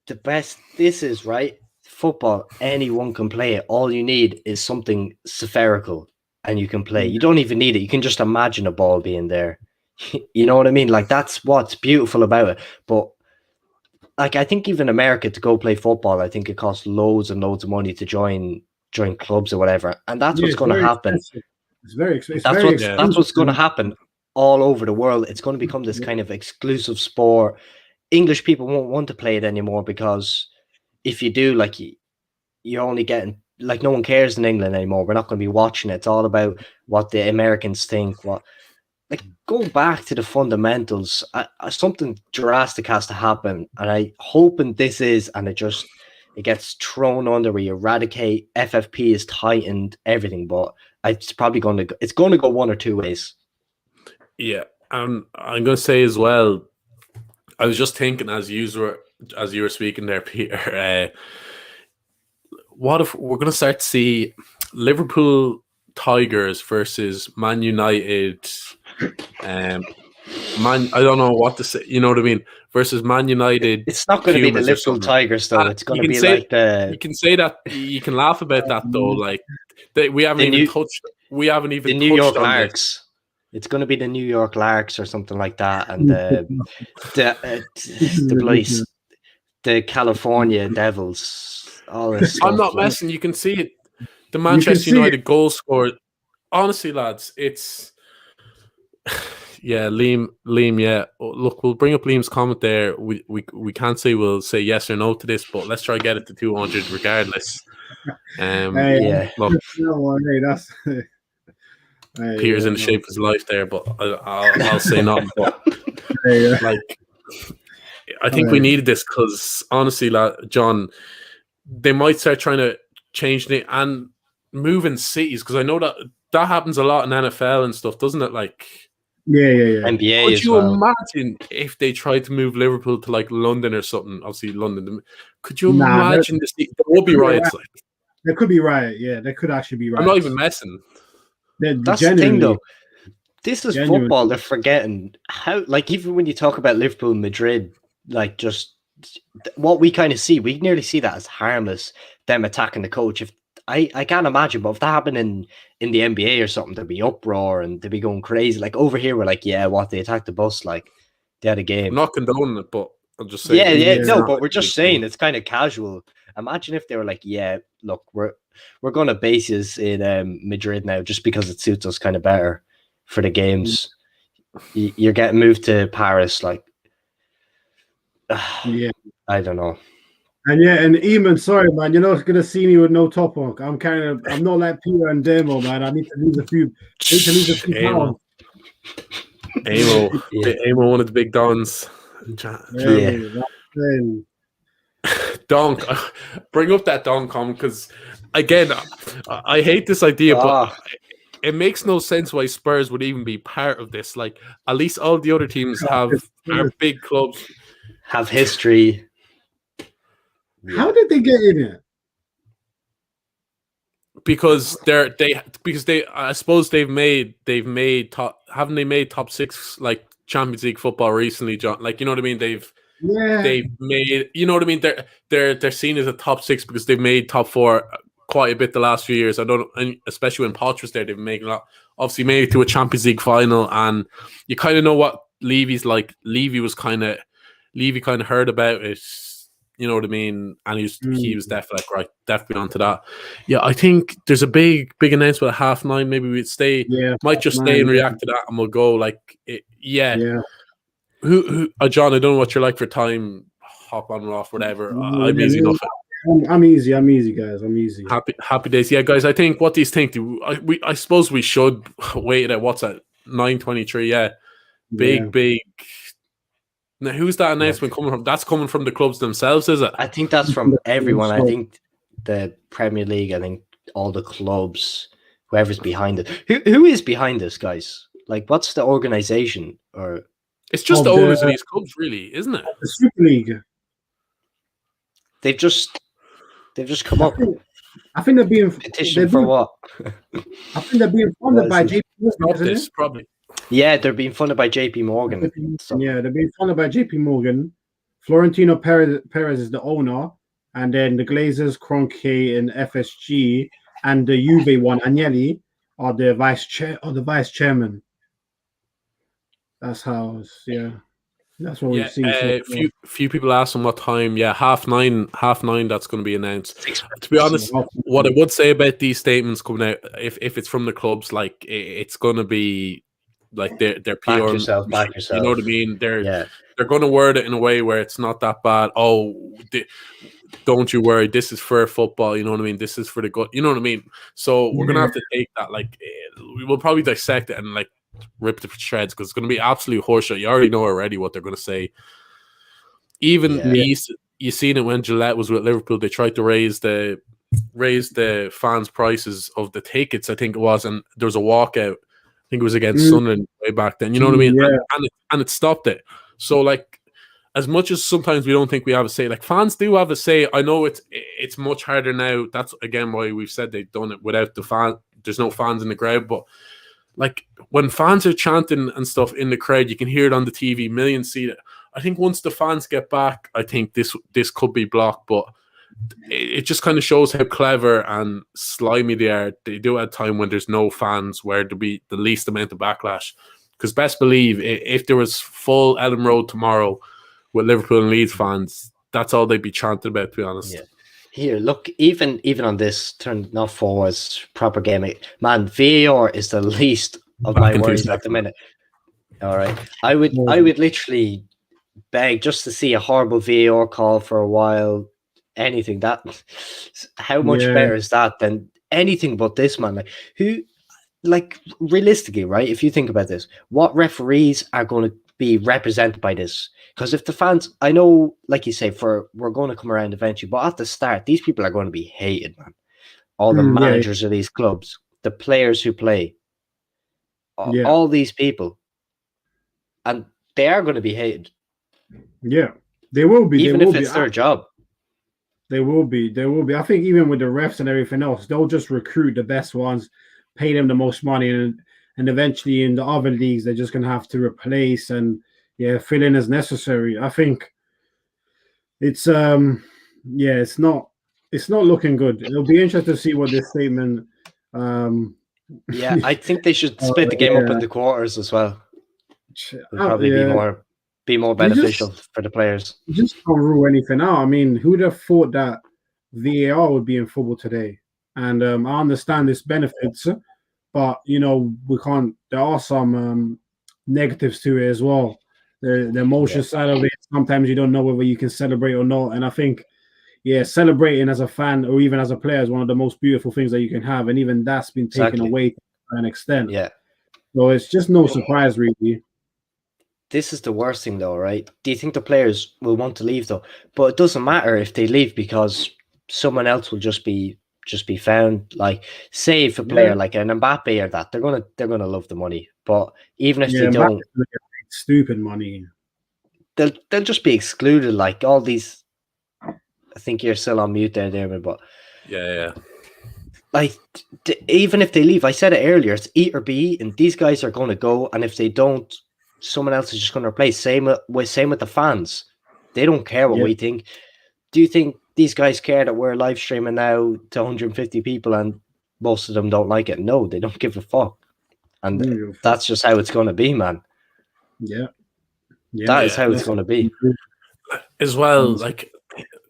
the best, this is right, football, anyone can play it. All you need is something spherical and you can play. You don't even need it. You can just imagine a ball being there. You know what I mean? That's what's beautiful about it. But I think even America to go play football, I think it costs loads and loads of money to join clubs or whatever, and that's what's going to happen. It's very expensive. That's what's going to happen all over the world. It's going to become this kind of exclusive sport. English people won't want to play it anymore because if you do, you're only getting no one cares in England anymore. We're not going to be watching it. It's all about what the Americans think. Go back to the fundamentals. Something drastic has to happen, and I hoping this is, and it gets thrown under. We eradicate. FFP is tightened, everything, but it's probably going to go one or two ways. Yeah, I'm going to say as well. I was just thinking as you were speaking there, Peter. What if we're going to start to see Liverpool Tigers versus Man United. I don't know what to say. You know what I mean? Versus Man United. It's not going to be the Liverpool Tigers, though. It's going to be like the. You can say that. You can laugh about that, though. Like we haven't even touched. We haven't even the New York on Larks. It's going to be the New York Larks or something like that, and the California Devils. All this I'm not messing. You can see it. The Manchester United goal scored. Honestly, lads, it's Liam. Yeah, look, we'll bring up Liam's comment there. We can't say we'll say yes or no to this, but let's try to get it to 200 regardless. Look, that's. Peter's in the shape of his life there, but I'll say nothing. But like, I think we needed this because honestly, John, they might start trying to change it and move in cities because I know that happens a lot in NFL and stuff, doesn't it? Like, NBA. Could you imagine if they tried to move Liverpool to like London or something? Obviously, London. Could you imagine this? There would be riots. Like, there could be riot. Yeah, there could actually be riots. I'm not even messing. That's the thing, though. This is football. They're forgetting how, like, even when you talk about Liverpool and Madrid, like, just what we kind of see, we nearly see that as harmless, them attacking the coach. If I can't imagine, but if that happened in the NBA or something, there'd be uproar and they'd be going crazy. Like, over here, we're like, they attacked the bus, like, they had a game. I'm not condoning it, but I'm just saying. But we're just saying it's kind of casual. Imagine if they were like, look, we're going to bases in Madrid now just because it suits us kind of better for the games. You're getting moved to Paris, like, I don't know. And Eamon, sorry, man, you're not gonna see me with no top on. I'm not like Peter and Demo, man. I need to lose a few pounds. Amo, one of the big dons. Donk, bring up that Donk comment because again, I hate this idea, but it makes no sense why Spurs would even be part of this. Like, at least all the other teams are big clubs, have history. How did they get in it? Because I suppose they've made top. Haven't they made top 6 like Champions League football recently, John? Like, you know what I mean? They've made, you know what I mean? They're seen as a top 6 because they've made top 4 quite a bit the last few years. I don't, and especially when Poch was there, they've made a lot. Obviously, made it to a Champions League final, and you kind of know what Levy's like. Levy kind of heard about it. You know what I mean? And he was definitely like, right, definitely onto that. Yeah, I think there's a big announcement at 9:30. Maybe we'd stay. Might just stay and react to that, and we'll go. Like, Who, John? I don't know what you're like for time. Hop on or off, whatever. I'm easy enough. I'm easy, guys. I'm easy. Happy days. Yeah, guys. I think. What do you think? I suppose we should wait at what's at 9:23. Yeah, big. Now, who's that announcement coming from? That's coming from the clubs themselves, is it? I think that's from everyone. I think the Premier League. I think all the clubs, whoever's behind it. Who is behind this, guys? Like, what's the organization? Or it's just the owners of these clubs, really, isn't it? The Super League. They've just come up. I think they're being petitioned for what? I think they're being funded by JP Morgan. Probably. Yeah, they're being funded by JP Morgan. Yeah, they're being funded by JP Morgan. Florentino Perez is the owner, and then the Glazers, Kroenke, and FSG, and the Juve one, Agnelli, are the vice chairman. That's how. That's what we've seen. Few people asked them what time. Yeah, 9:30. That's going to be announced. To be honest, what I would say about these statements coming out, if it's from the clubs, like, it's going to be like they're PR. Back yourself. You know what I mean? They're going to word it in a way where it's not that bad. Oh, don't you worry. This is for football. You know what I mean? This is for the good. You know what I mean? So we're going to have to take that. Like, we will probably dissect it and like rip it to shreds because it's going to be absolute horseshit. You already know already what they're going to say. Even you seen it when Gillette was with Liverpool. They tried to raise the fans' prices of the tickets. I think it was, and there was a walkout. I think it was against Sunderland way back then. You know what I mean? Yeah. And it stopped it. So, like, as much as sometimes we don't think we have a say, like, fans do have a say. I know it's much harder now. That's again why we've said they've done it without the there's no fans in the crowd, but like when fans are chanting and stuff in the crowd, you can hear it on the TV, millions see it. I think once the fans get back, I think this could be blocked, but it just kind of shows how clever and slimy they are. They do at a time when there's no fans, where there'll be the least amount of backlash. Because best believe, if there was full Ellen Road tomorrow with Liverpool and Leeds fans, that's all they'd be chanting about, to be honest. Yeah. Here, look, even on this turn not forwards proper game, man, VAR is the least of my worries at the minute. All right, I would literally beg just to see a horrible VAR call for a while. Anything that, how much better is that than anything but this, man? Like, who, like, realistically, right? If you think about this, what referees are going to be represented by this? Because if the fans, I know, like you say, we're going to come around eventually, but at the start, these people are going to be hated, man. All the managers of these clubs, the players who play, all these people, and they are going to be hated. Yeah, they will be. Even if it's their job. They will be. I think even with the refs and everything else, they'll just recruit the best ones, pay them the most money, and eventually in the other leagues, they're just going to have to replace and fill in as necessary. I think it's it's not looking good. It'll be interesting to see what this statement. I think they should split the game up into quarters as well. It'll probably be more beneficial for the players. You just can't rule anything out. I mean, who'd have thought that VAR would be in football today? And I understand its benefits, but we can't. There are some negatives to it as well. The emotion side of it. Sometimes you don't know whether you can celebrate or not. And I think, celebrating as a fan or even as a player is one of the most beautiful things that you can have. And even that's been taken away to an extent. Yeah. So it's just no surprise, really. This is the worst thing, though, right? Do you think the players will want to leave, though? But it doesn't matter if they leave, because someone else will just be found. Like, say if a player like an Mbappe or that, they're gonna love the money. But even if they don't, stupid money, they'll just be excluded. Like all these. I think you're still on mute there, David. But like, even if they leave, I said it earlier, it's eat or be eaten. These guys are going to go, and if they don't, someone else is just going to replace. Same with the fans. They don't care what we think. Do you think these guys care that we're live streaming now to 150 people and most of them don't like it? No, they don't give a fuck. And that's just how it's going to be, man. That is how it's going to be. As well, like,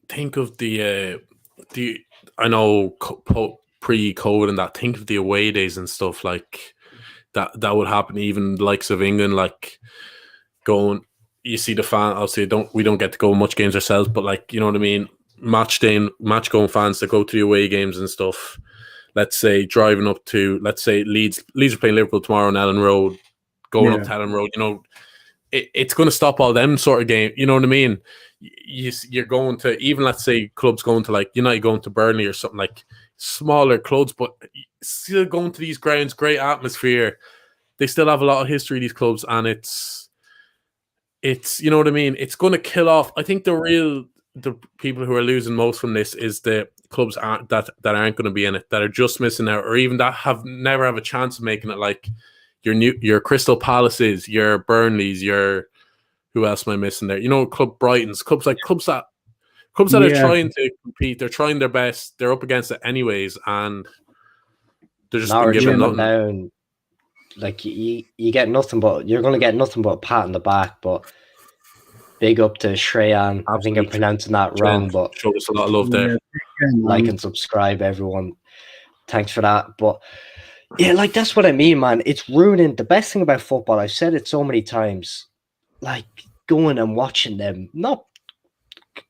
think of the I know pre-COVID and that, think of the away days and stuff like that would happen. Even the likes of England, like going, you see the fan. Obviously, we don't get to go much games ourselves, but like, you know what I mean. Match going fans that go to the away games and stuff. Let's say driving up to, let's say Leeds are playing Liverpool tomorrow on Ellen Road, going up to Ellen Road. It's going to stop all them sort of game. You know what I mean? You're going to, even let's say clubs going to like United going to Burnley or something, like smaller clubs, but still going to these grounds, great atmosphere. They still have a lot of history, these clubs, and it's you know what I mean? It's going to kill off. I think the people who are losing most from this is the clubs that aren't going to be in it, that are just missing out, or even that never have a chance of making it, like your Crystal Palaces, your Burnleys, who else am I missing there? Club Brightons, clubs that are trying to compete. They're trying their best. They're up against it anyways, and they're just been given nothing. Down. Like you get nothing, but you're going to get nothing but a pat on the back. But big up to Shreyan. I think I'm pronouncing that wrong, but showed us a lot of love there. Like and subscribe, everyone. Thanks for that. But yeah, like that's what I mean, man. It's ruining the best thing about football. I've said it so many times. Like going and watching them, not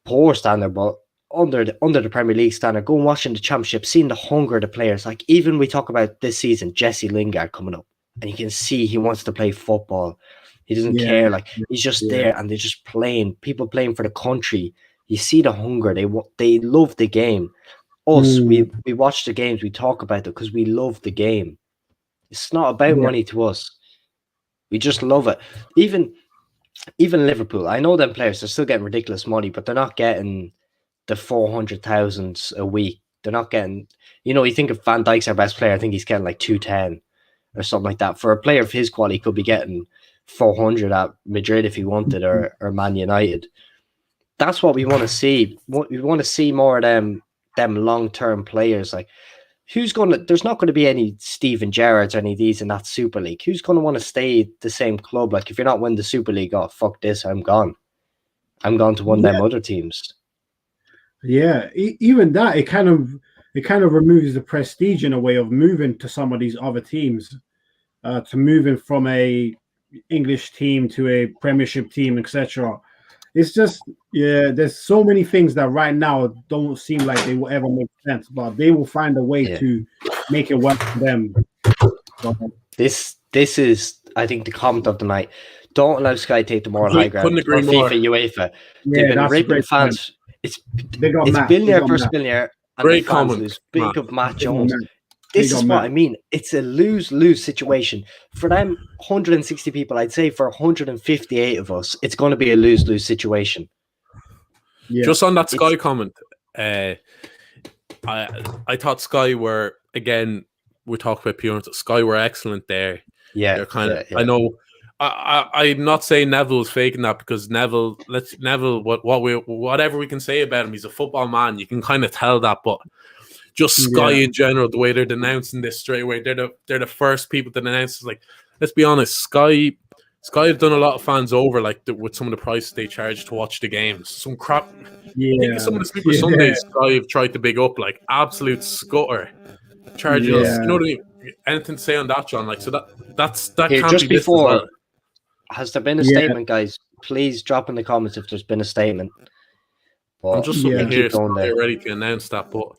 poor standard, but under the Premier League standard, going watching the Championship, seeing the hunger of the players. Like even we talk about this season, Jesse Lingard coming up, and you can see he wants to play football. He doesn't care. Like he's just there, and they're just playing. People playing for the country. You see the hunger. They love the game. Us, we watch the games. We talk about it because we love the game. It's not about money to us. We just love it. Even Liverpool, I know them players, they're still getting ridiculous money, but they're not getting the 400,000 a week They're not getting, you think if Van Dijk's our best player, I think he's getting like 210 or something like that. For a player of his quality, he could be getting 400 at Madrid if he wanted, or Man United. That's what we want to see. We want to see more of them long-term players. Like, there's not going to be any Steven Gerrards or any of these in that Super League. Who's going to want to stay at the same club? Like, if you're not winning the Super League, oh, fuck this, I'm gone. I'm gone to one of them other teams. Yeah, even that, it kind of removes the prestige in a way of moving to some of these other teams, to moving from a English team to a Premiership team, etc. It's just, there's so many things that right now don't seem like they will ever make sense, but they will find a way to make it work for them. This is, I think, the comment of the night. Don't allow Sky to take the moral high ground. Or FIFA, UEFA. They've been raping fans. It's billionaire versus billionaire. Great comment. Big of Matt Jones. This is what I mean. It's a lose-lose situation. For them 160 people, I'd say for 158 of us, it's going to be a lose-lose situation. Yeah. Just on that Sky comment, I thought Sky were, again, we talked about pure, Sky were excellent there. Yeah. They're kind of, I know, I'm not saying Neville's faking that, because Neville, whatever we can say about him, he's a football man. You can kind of tell that, but just Sky in general, the way they're denouncing this straight away, they're the first people to denounce. Like, let's be honest, Sky have done a lot of fans over, like with some of the prices they charge to watch the games. Some crap. I think some of the Super Sundays Sky have tried to big up, like absolute scutter charges. You know what I mean? Anything to say on that, John? Like, so that Here, can't just be before. well. Has there been a statement, guys? Please drop in the comments if there's been a statement. But I'm just looking here, so they're ready to announce that, but.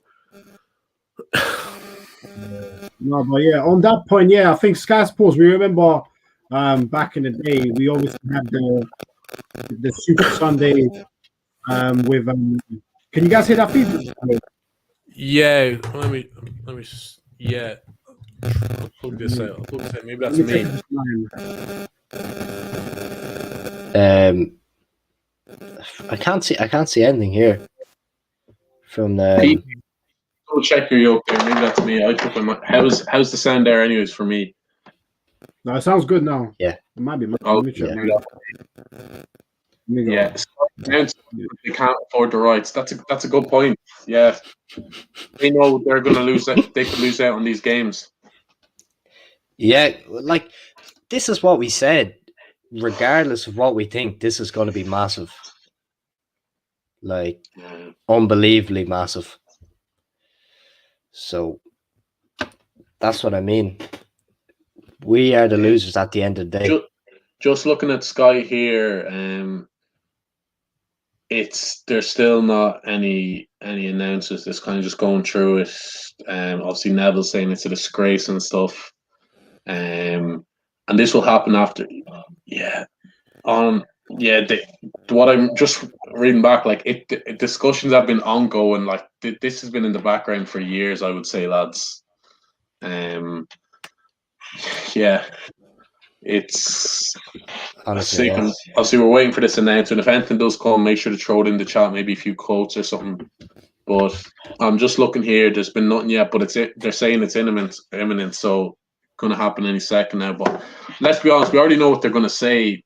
No, but on that point, I think Sky Sports, we remember back in the day, we always had the Super Sunday with can you guys hear that feedback? Yeah, let me I'll plug this out. Maybe that's me. I can't see anything here from the. Go check your yoke there. Maybe that's me. I took my. How's the sound there, anyways, for me? No, it sounds good now. Yeah, it might be. Yeah, they can't afford the rights. That's a good point. Yeah, they know they're going to lose. They could lose out on these games. Yeah, like this is what we said. Regardless of what we think, this is going to be massive. Like, unbelievably massive. So that's what I mean. We are the losers at the end of the day. Just looking at Sky here, there's still not any announcers. It's kind of just going through it. Obviously Neville saying it's a disgrace and stuff. And this will happen after. What I'm just reading back, like discussions have been ongoing. Like this has been in the background for years, I would say, lads. It's honestly, obviously we're waiting for this announcement. If anything does come, make sure to throw it in the chat, maybe a few quotes or something. But I'm just looking here. There's been nothing yet, but they're saying it's imminent, so going to happen any second now. But let's be honest, we already know what they're going to say.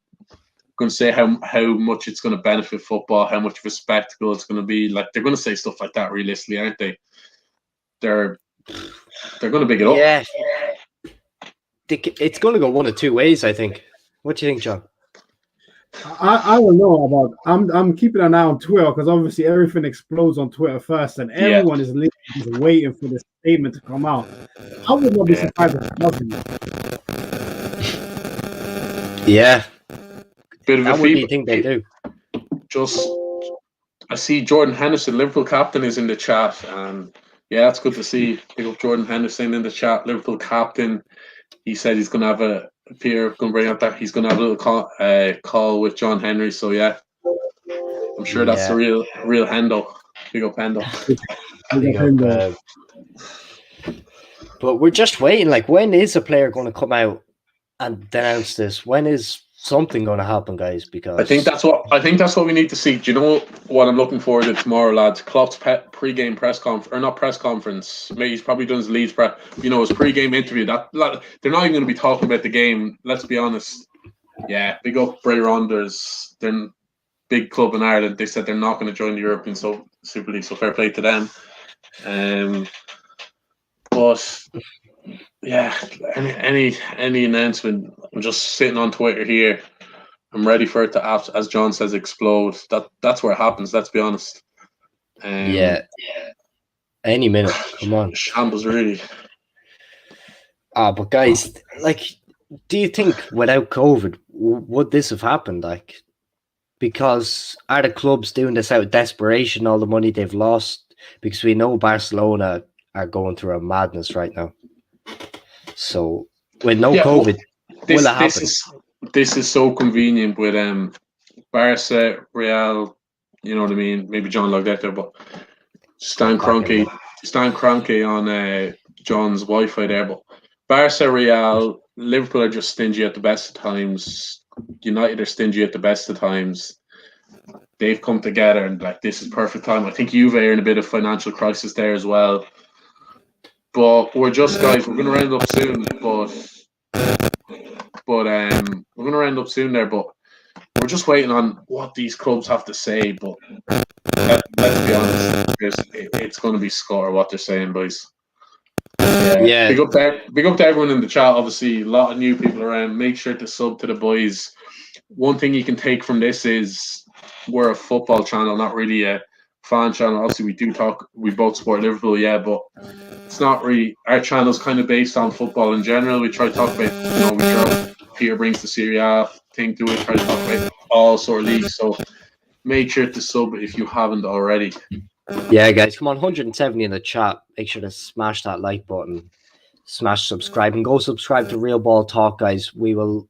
Going to say how much it's going to benefit football, how much of a spectacle it's going to be. Like they're going to say stuff like that realistically, aren't they? They're going to big it up. Yeah, it's going to go one of two ways, I think. What do you think, John? I don't know about. I'm keeping an eye on Twitter because obviously everything explodes on Twitter first, and everyone is literally just waiting for the statement to come out. I would not be surprised if it doesn't. Yeah. Bit of that a what do you think they do? I see Jordan Henderson, Liverpool captain, is in the chat, and that's good to see. Pick up Jordan Henderson in the chat, Liverpool captain. He said he's going to have going to bring up that he's going to have a little call with John Henry. So I'm sure that's a real Hendo. Big up Hendo. But we're just waiting. Like, when is a player going to come out and denounce this? When is something going to happen, guys. Because I think that's what we need to see. Do you know what I'm looking forward to tomorrow, lads? Klopp's pre-game press conference, or not press conference. Maybe he's probably done his Leeds press. His pre-game interview. That they're not even going to be talking about the game. Let's be honest. Yeah, big up Bray Ronders. They're big club in Ireland. They said they're not going to join the European Super League. So fair play to them. But yeah, any announcement. I'm just sitting on Twitter here. I'm ready for it to, as John says, explode. That's where it happens. Let's be honest. Yeah. Any minute. Come on. Shambles, really. But guys, do you think without COVID would this have happened? Because are the clubs doing this out of desperation? All the money they've lost, because we know Barcelona are going through a madness right now. So with no COVID, will it happen? This is so convenient with Barca, Real, you know what I mean? Maybe John logged out there, but Stan Kroenke on John's Wi-Fi there. But Barca, Real, Liverpool are just stingy at the best of times. United are stingy at the best of times. They've come together and this is perfect time. I think Juve are in a bit of financial crisis there as well. But we're going to round up soon, but we're going to round up soon there, but we're just waiting on what these clubs have to say. But let's be honest, it's going to be score what they're saying, boys. Yeah. Big up to everyone in the chat. Obviously, a lot of new people around. Make sure to sub to the boys. One thing you can take from this is we're a football channel, not really a fan channel. Obviously, we both support Liverpool, but it's not really, our channel's kind of based on football in general. We try to talk about, Peter brings the Serie A thing to it, try to talk about all sort of leagues. So make sure to sub if you haven't already. Yeah, guys, come on, 170 in the chat. Make sure to smash that like button, smash subscribe, and go subscribe to Real Ball Talk, guys. We'll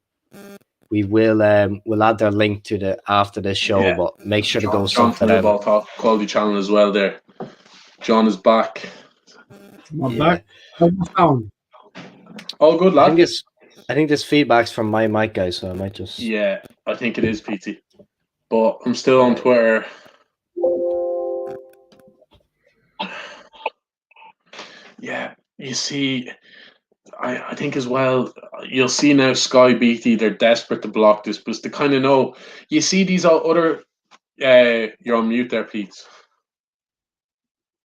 add their link to after this show, but make sure to go sub to them. Real Ball Talk quality channel as well there. John is back. I'm back. All good, lad. I think this feedback's from my mic, guys, so I might just... Yeah, I think it is, PT. But I'm still on Twitter. Yeah, you see, I think as well, you'll see now Sky BT, they're desperate to block this, because they kind of know. You see these other... you're on mute there, Pete.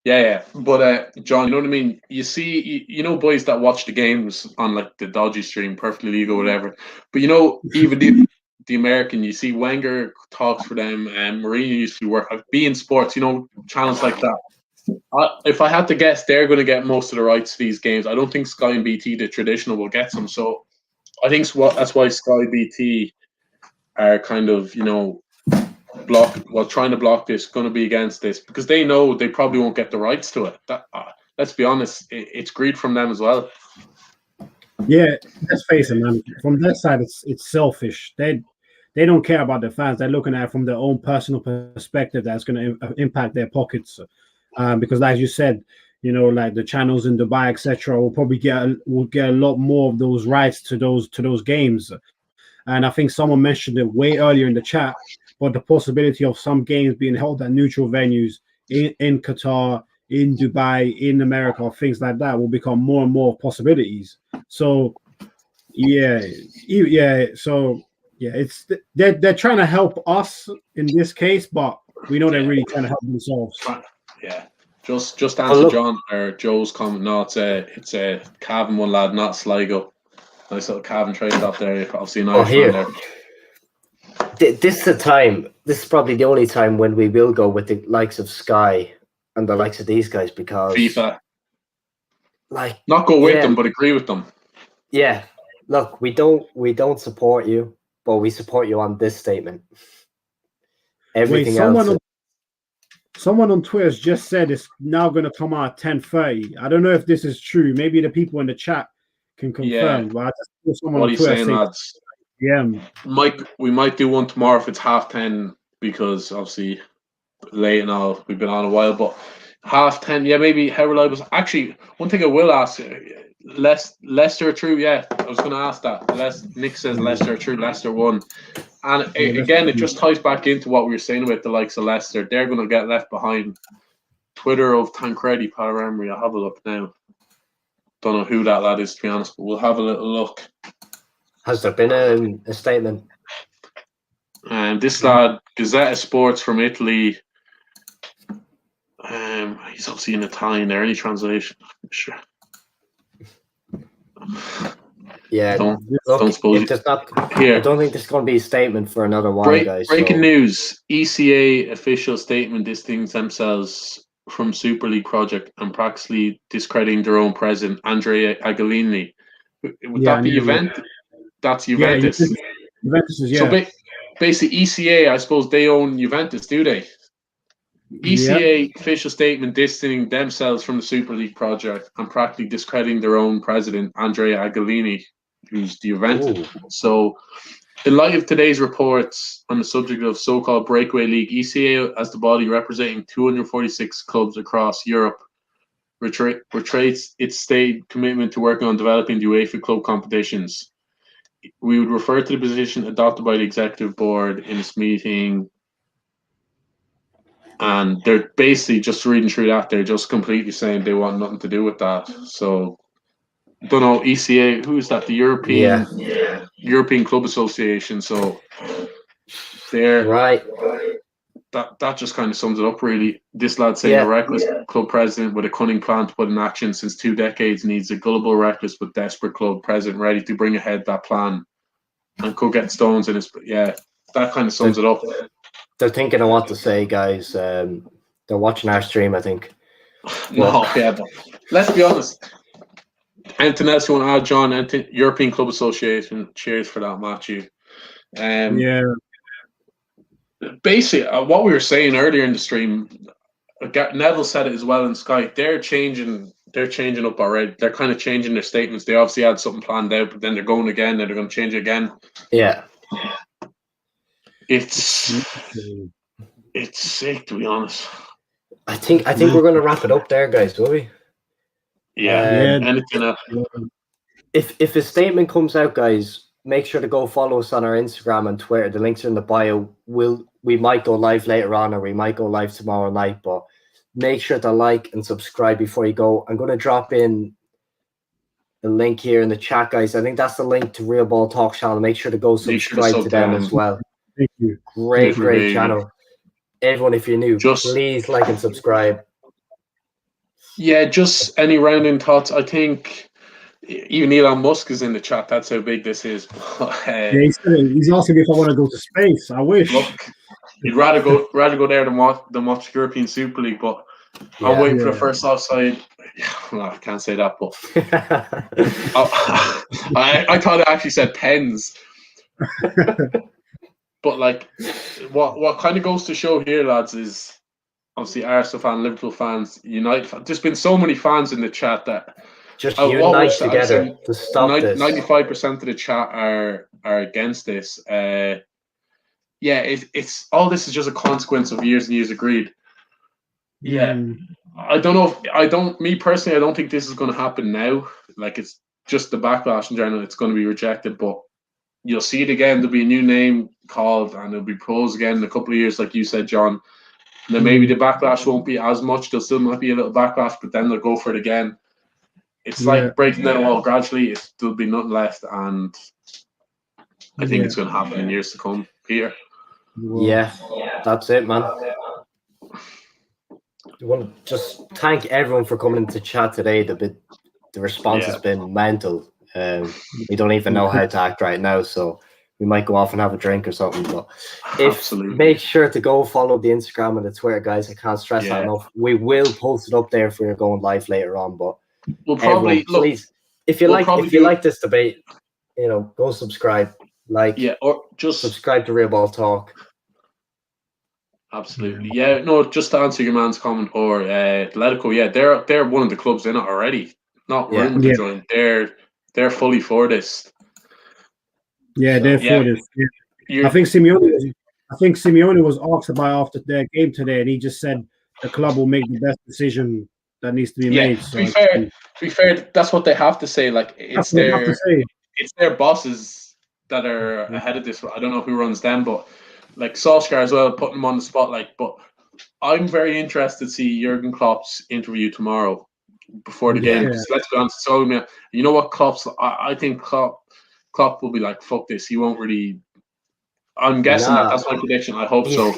Yeah. But John, you know what I mean? You see, boys that watch the games on the dodgy stream, perfectly legal, whatever. But even the American, you see Wenger talks for them, and Mourinho used to work at beIN Sports, channels like that. If I had to guess, they're going to get most of the rights to these games. I don't think Sky and BT, the traditional, will get some. So I think that's why Sky BT are kind of, trying to block this, going to be against this, because they know they probably won't get the rights to it. Let's be honest, it's greed from them as well. Yeah, let's face it, man. From their side, it's selfish. They don't care about the fans. They're looking at it from their own personal perspective. That's going to impact their pockets, because, as you said, the channels in Dubai, etc., will probably get a lot more of those rights to those games. And I think someone mentioned it way earlier in the chat. But the possibility of some games being held at neutral venues in Qatar, in Dubai, in America, or things like that will become more and more possibilities. So, it's they're trying to help us in this case, but we know they're really trying to help themselves. Yeah, just answer John or Joe's comment. No, it's a Cavan one, lad, not Sligo. Nice little Cavan trade off there. Obviously, an Irish man there. This is the time. This is probably the only time when we will go with the likes of Sky and the likes of these guys, because FIFA, not go with them, but agree with them. Yeah, look, we don't support you, but we support you on this statement. Everything else. Someone on Twitter has just said it's now going to come out at 10:30. I don't know if this is true. Maybe the people in the chat can confirm. Yeah. But I just saw someone what on are you Twitter saying, lads? Yeah, we might do one tomorrow if it's 10:30, because obviously late and all, we've been on a while, but 10:30, yeah, maybe. How reliable? Actually, one thing I will ask, Leicester true. Yeah, I was going to ask that. Nick says Leicester true. Leicester won, and again, it just ties back into what we were saying about the likes of Leicester. They're going to get left behind. Twitter of Tancredi Palermo. I'll have a look now. Don't know who that lad is, to be honest, but we'll have a little look. Has there been a statement? This lad, Gazzetta Sports from Italy. He's obviously in Italian there. Any translation? Sure. Yeah, don't suppose if there's not here. I don't think there's going to be a statement for another while, guys. Breaking news: ECA official statement distinguishes themselves from Super League project and practically discrediting their own president, Andrea Agnelli. Would that be Juventus? That's Juventus. Juventus is, So basically, ECA, I suppose they own Juventus, do they? ECA official statement distancing themselves from the Super League project and practically discrediting their own president, Andrea Agnelli, who's the Juventus. So, in light of today's reports on the subject of so-called breakaway league, ECA, as the body representing 246 clubs across Europe, retrates its stated commitment to working on developing the UEFA club competitions. We would refer to the position adopted by the executive board in this meeting. And they're basically just reading through that. They're just completely saying they want nothing to do with that. So, don't know, ECA, who is that? The European Club Association. So, they're right. That just kind of sums it up, really. This lad saying a reckless club president with a cunning plan to put in action since 2 decades needs a gullible, reckless but desperate club president ready to bring ahead that plan and could get stones in his. Yeah, that kind of sums it up. They're thinking of what to say, guys. They're watching our stream, I think. But let's be honest. Anything else you want to add, John? European Club Association. Cheers for that, Matthew. Basically, what we were saying earlier in the stream, Neville said it as well in Sky. They're changing up already. They're kind of changing their statements. They obviously had something planned out, but then they're going again. Then they're going to change it again. Yeah. It's sick, to be honest. I think we're going to wrap it up there, guys, will we? Yeah. Anything else? If a statement comes out, guys, make sure to go follow us on our Instagram and Twitter. The links are in the bio. We might go live later on, or we might go live tomorrow night, but make sure to like and subscribe before you go. I'm going to drop in the link here in the chat, guys. I think that's the link to Real Ball Talk channel. Make sure to go subscribe to them as well. Thank you. Great channel. Everyone, if you're new, please like and subscribe. Yeah, just any rounding thoughts. I think even Elon Musk is in the chat. That's how big this is. He's asking me if I want to go to space. I wish. Look, he'd rather go there than watch European Super League. But I'm waiting for the first offside. Well, I can't say that, but I thought it actually said pens. But like, what kind of goes to show here, lads, is obviously Arsenal fan, Liverpool fans, United. There's been so many fans in the chat that just unite together to stop this. 95% of the chat are against this. It's all this is just a consequence of years and years of greed. Yeah, I don't know. Me personally, I don't think this is going to happen now. Like, it's just the backlash in general. It's going to be rejected, but you'll see it again. There'll be a new name called, and it'll be proposed again in a couple of years, like you said, John. And then maybe the backlash won't be as much. There still might be a little backlash, but then they'll go for it again. It's like breaking down a wall gradually. There'll be nothing left, and I think it's going to happen in years to come. Peter? Yeah, that's it, man. I want to just thank everyone for coming into chat today. The response has been mental. We don't even know how to act right now, so we might go off and have a drink or something. But make sure to go follow the Instagram and the Twitter, guys. I can't stress that enough. We will post it up there if we're going live later on. But we'll probably please, if you like this debate, go subscribe, or just subscribe to Real Ball Talk. Absolutely, just to answer your man's comment or Atletico, they're one of the clubs in it already. Not rumored to join. They're fully for this. Yeah, they're for this. Yeah. I think Simeone was asked about after their game today, and he just said the club will make the best decision that needs to be made. To be fair, be fair, that's what they have to say. Like it's their bosses that are ahead of this. I don't know who runs them, but like Solskjaer as well, putting him on the spotlight. But I'm very interested to see Jurgen Klopp's interview tomorrow before the game. Let's be honest, so you know what I think Klopp will be like, fuck this. He won't really. I'm guessing that's my prediction. I hope so.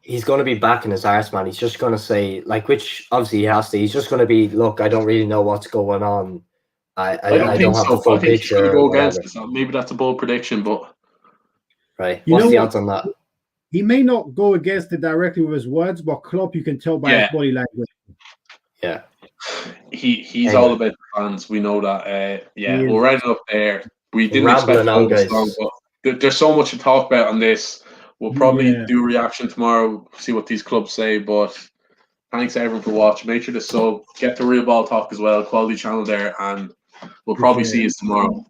He's going to be back in his arse, man. He's just going to say, like, which obviously he has to. He's just going to be, look, I don't really know what's going on. I don't have the full picture. He's going to go against us. Maybe that's a bold prediction, but right. What's the odds on that? He may not go against it directly with his words, but Klopp, you can tell by his body language. Yeah. He's all about the fans. We know that. We'll round it up there. We didn't expect all this long, but there's so much to talk about on this. We'll probably do a reaction tomorrow, see what these clubs say. But thanks everyone for watching. Make sure to sub, get the Real Ball Talk as well, quality channel there, and we'll probably see you tomorrow.